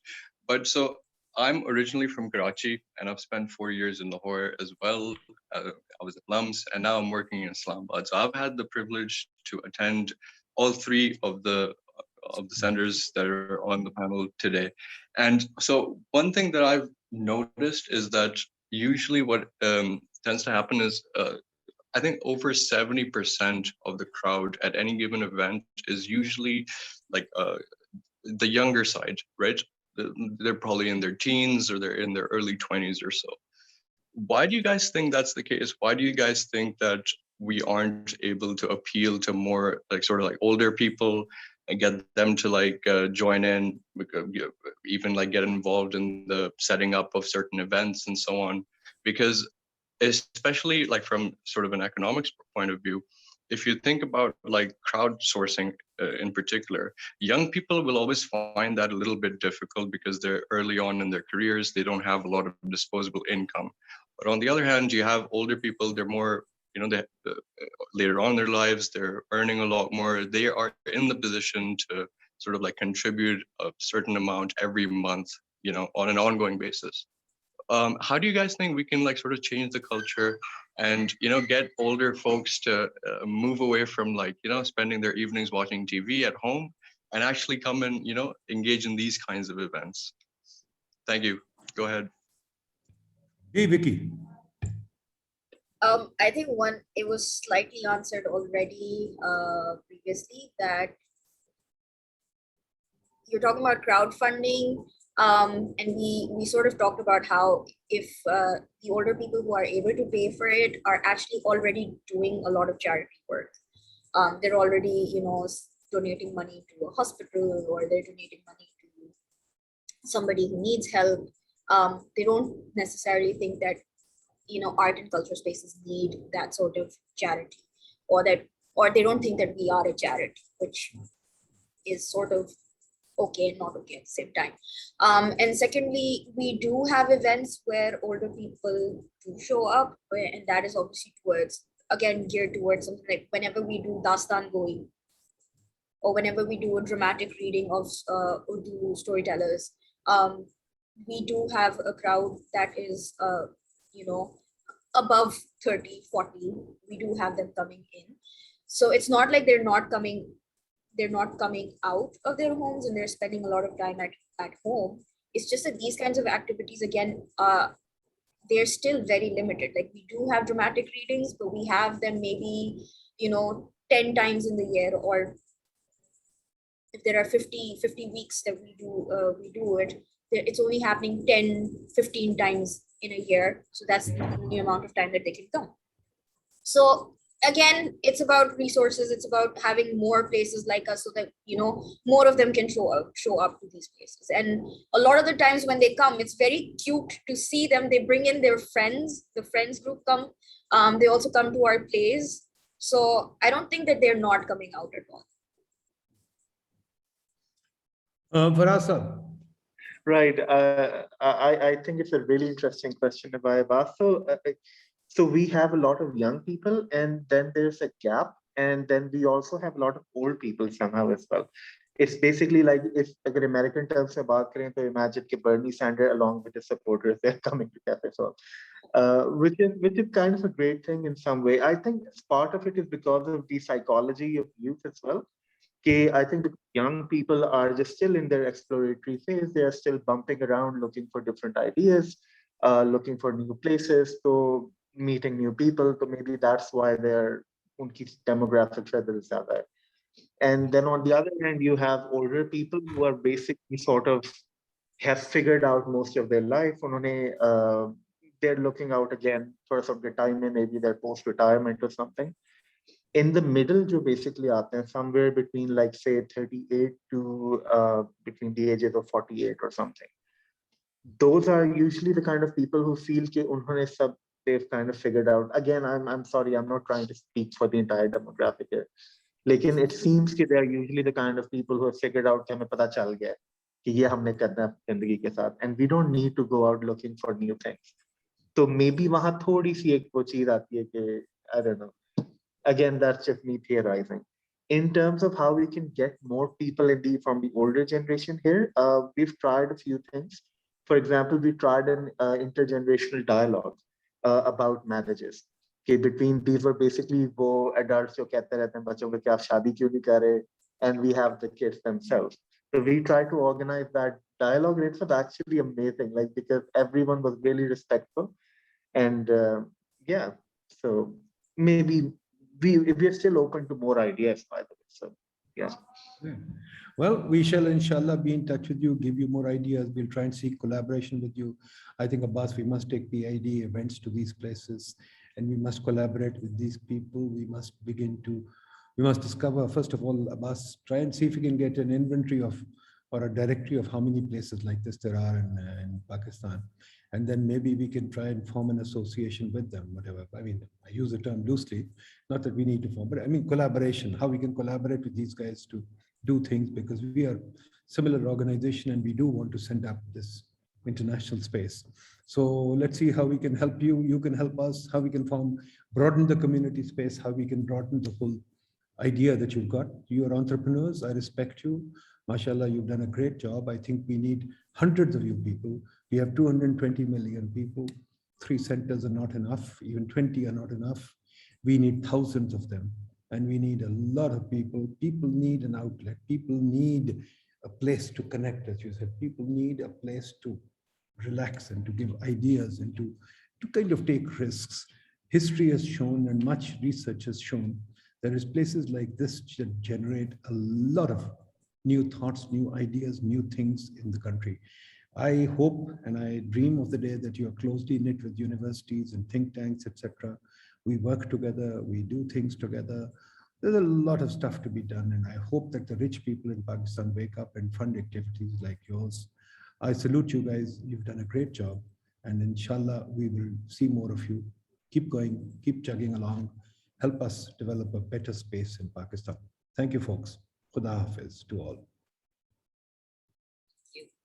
but so I'm originally from Karachi, and I've spent 4 years in Lahore as well. I was at LUMS, and now I'm working in Islamabad. So I've had the privilege to attend all three of the centers that are on the panel today. And so one thing that I've noticed is that usually what tends to happen is I think over 70% of the crowd at any given event is usually the younger side, right? They're probably in their teens or they're in their early 20s or so. Why do you guys think that's the case? Why do you guys think that we aren't able to appeal to more older people and get them to join in, even get involved in the setting up of certain events and so on? Because especially like from sort of an economics point of view. If you think about like crowdsourcing in particular, young people will always find that a little bit difficult because they're early on in their careers. They don't have a lot of disposable income. But on the other hand, you have older people, they're more, they later on in their lives, they're earning a lot more. They are in the position to sort of like contribute a certain amount every month, on an ongoing basis. How do you guys think we can like sort of change the culture and get older folks to move away from like spending their evenings watching TV at home and actually come and engage in these kinds of events? Thank you. Go ahead. Hey, Vicky. I think it was slightly answered already previously, that you're talking about crowdfunding. And we sort of talked about how if the older people who are able to pay for it are actually already doing a lot of charity work. They're already, donating money to a hospital, or they're donating money to somebody who needs help. They don't necessarily think that, art and culture spaces need that sort of charity, or they don't think that we are a charity, which is sort of okay and not okay at the same time. And secondly, we do have events where older people do show up, and that is obviously geared towards something like whenever we do Dastan Goi, or whenever we do a dramatic reading of Urdu storytellers, we do have a crowd that is, above 30, 40. We do have them coming in. So it's not like they're not coming out of their homes and they're spending a lot of time at home. It's just that these kinds of activities, again, they're still very limited. Like, we do have dramatic readings, but we have them maybe, 10 times in the year, or if there are 50 weeks that we do it, it's only happening 10, 15 times in a year. So that's the amount of time that they can come. So again, it's about resources. It's about having more places like us so that, more of them can show up to these places. And a lot of the times when they come, it's very cute to see them. They bring in their friends, the friends group come. They also come to our plays. So I don't think that they're not coming out at all. Faraz. Right. I think it's a really interesting question, Abaya. So we have a lot of young people, and then there's a gap, and then we also have a lot of old people somehow as well. It's basically like, if agar American terms mein baat karein, to imagine that Bernie Sanders along with his supporters, they're coming to Cafe Sol, which is kind of a great thing in some way. I think part of it is because of the psychology of youth as well. I think young people are just still in their exploratory phase. They are still bumping around, looking for different ideas, looking for new places, so meeting new people. So maybe that's why unki demographic feather is zyada hai. And then on the other hand, you have older people who are basically sort of have figured out most of their life. They're looking out again for some time, maybe they're post-retirement or something. In the middle, jo basically aate hain, somewhere between, like, say 38 to between the ages of 48 or something. Those are usually the kind of people who feel that they've kind of figured out. Again, I'm sorry, I'm not trying to speak for the entire demographic here. Like, it seems that they're usually the kind of people who have figured out that hame pata chal gaya ki ye humne karna hai zindagi ke sath, and we don't need to go out looking for new things. So maybe wahan thodi si ek wo cheez aati hai ki, I don't know. Again, that's just me theorizing. In terms of how we can get more people from the older generation here, we've tried a few things. For example, we tried an intergenerational dialogue about marriages. Okay, between these were basically wo adults jo kehte rehte hain bachon ko ki aap shaadi kyun nahi kar rahe, and we have the kids themselves. So we tried to organize that dialogue, and it was actually amazing, like, because everyone was really respectful, and yeah. So maybe we are still open to more ideas, by the way. So yeah. Well, we shall inshallah be in touch with you, give you more ideas. We'll try and seek collaboration with you. I think, Abbas, we must take PIDE events to these places, and we must collaborate with these people. We must discover, first of all, Abbas, try and see if we can get an inventory of, or a directory of how many places like this there are in Pakistan. And then maybe we can try and form an association with them, whatever. I mean, I use the term loosely, not that we need to form, but I mean collaboration, how we can collaborate with these guys to do things, because we are similar organization and we do want to send up this international space. So let's see how we can help you, you can help us, how we can broaden the community space, how we can broaden the whole idea that you've got. You are entrepreneurs, I respect you. MashaAllah, you've done a great job. I think we need hundreds of you people. We have 220 million people. 3 centers are not enough. Even 20 are not enough. We need thousands of them. And we need a lot of people. People need an outlet. People need a place to connect, as you said. People need a place to relax and to give ideas and to kind of take risks. History has shown, and much research has shown, there is places like this that generate a lot of new thoughts, new ideas, new things in the country. I hope and I dream of the day that you are closely knit with universities and think tanks, etc. We work together, we do things together. There's a lot of stuff to be done, and I hope that the rich people in Pakistan wake up and fund activities like yours. I salute you guys. You've done a great job, and inshallah, we will see more of you. Keep going, keep chugging along. Help us develop a better space in Pakistan. Thank you, folks. Khuda Hafiz to all.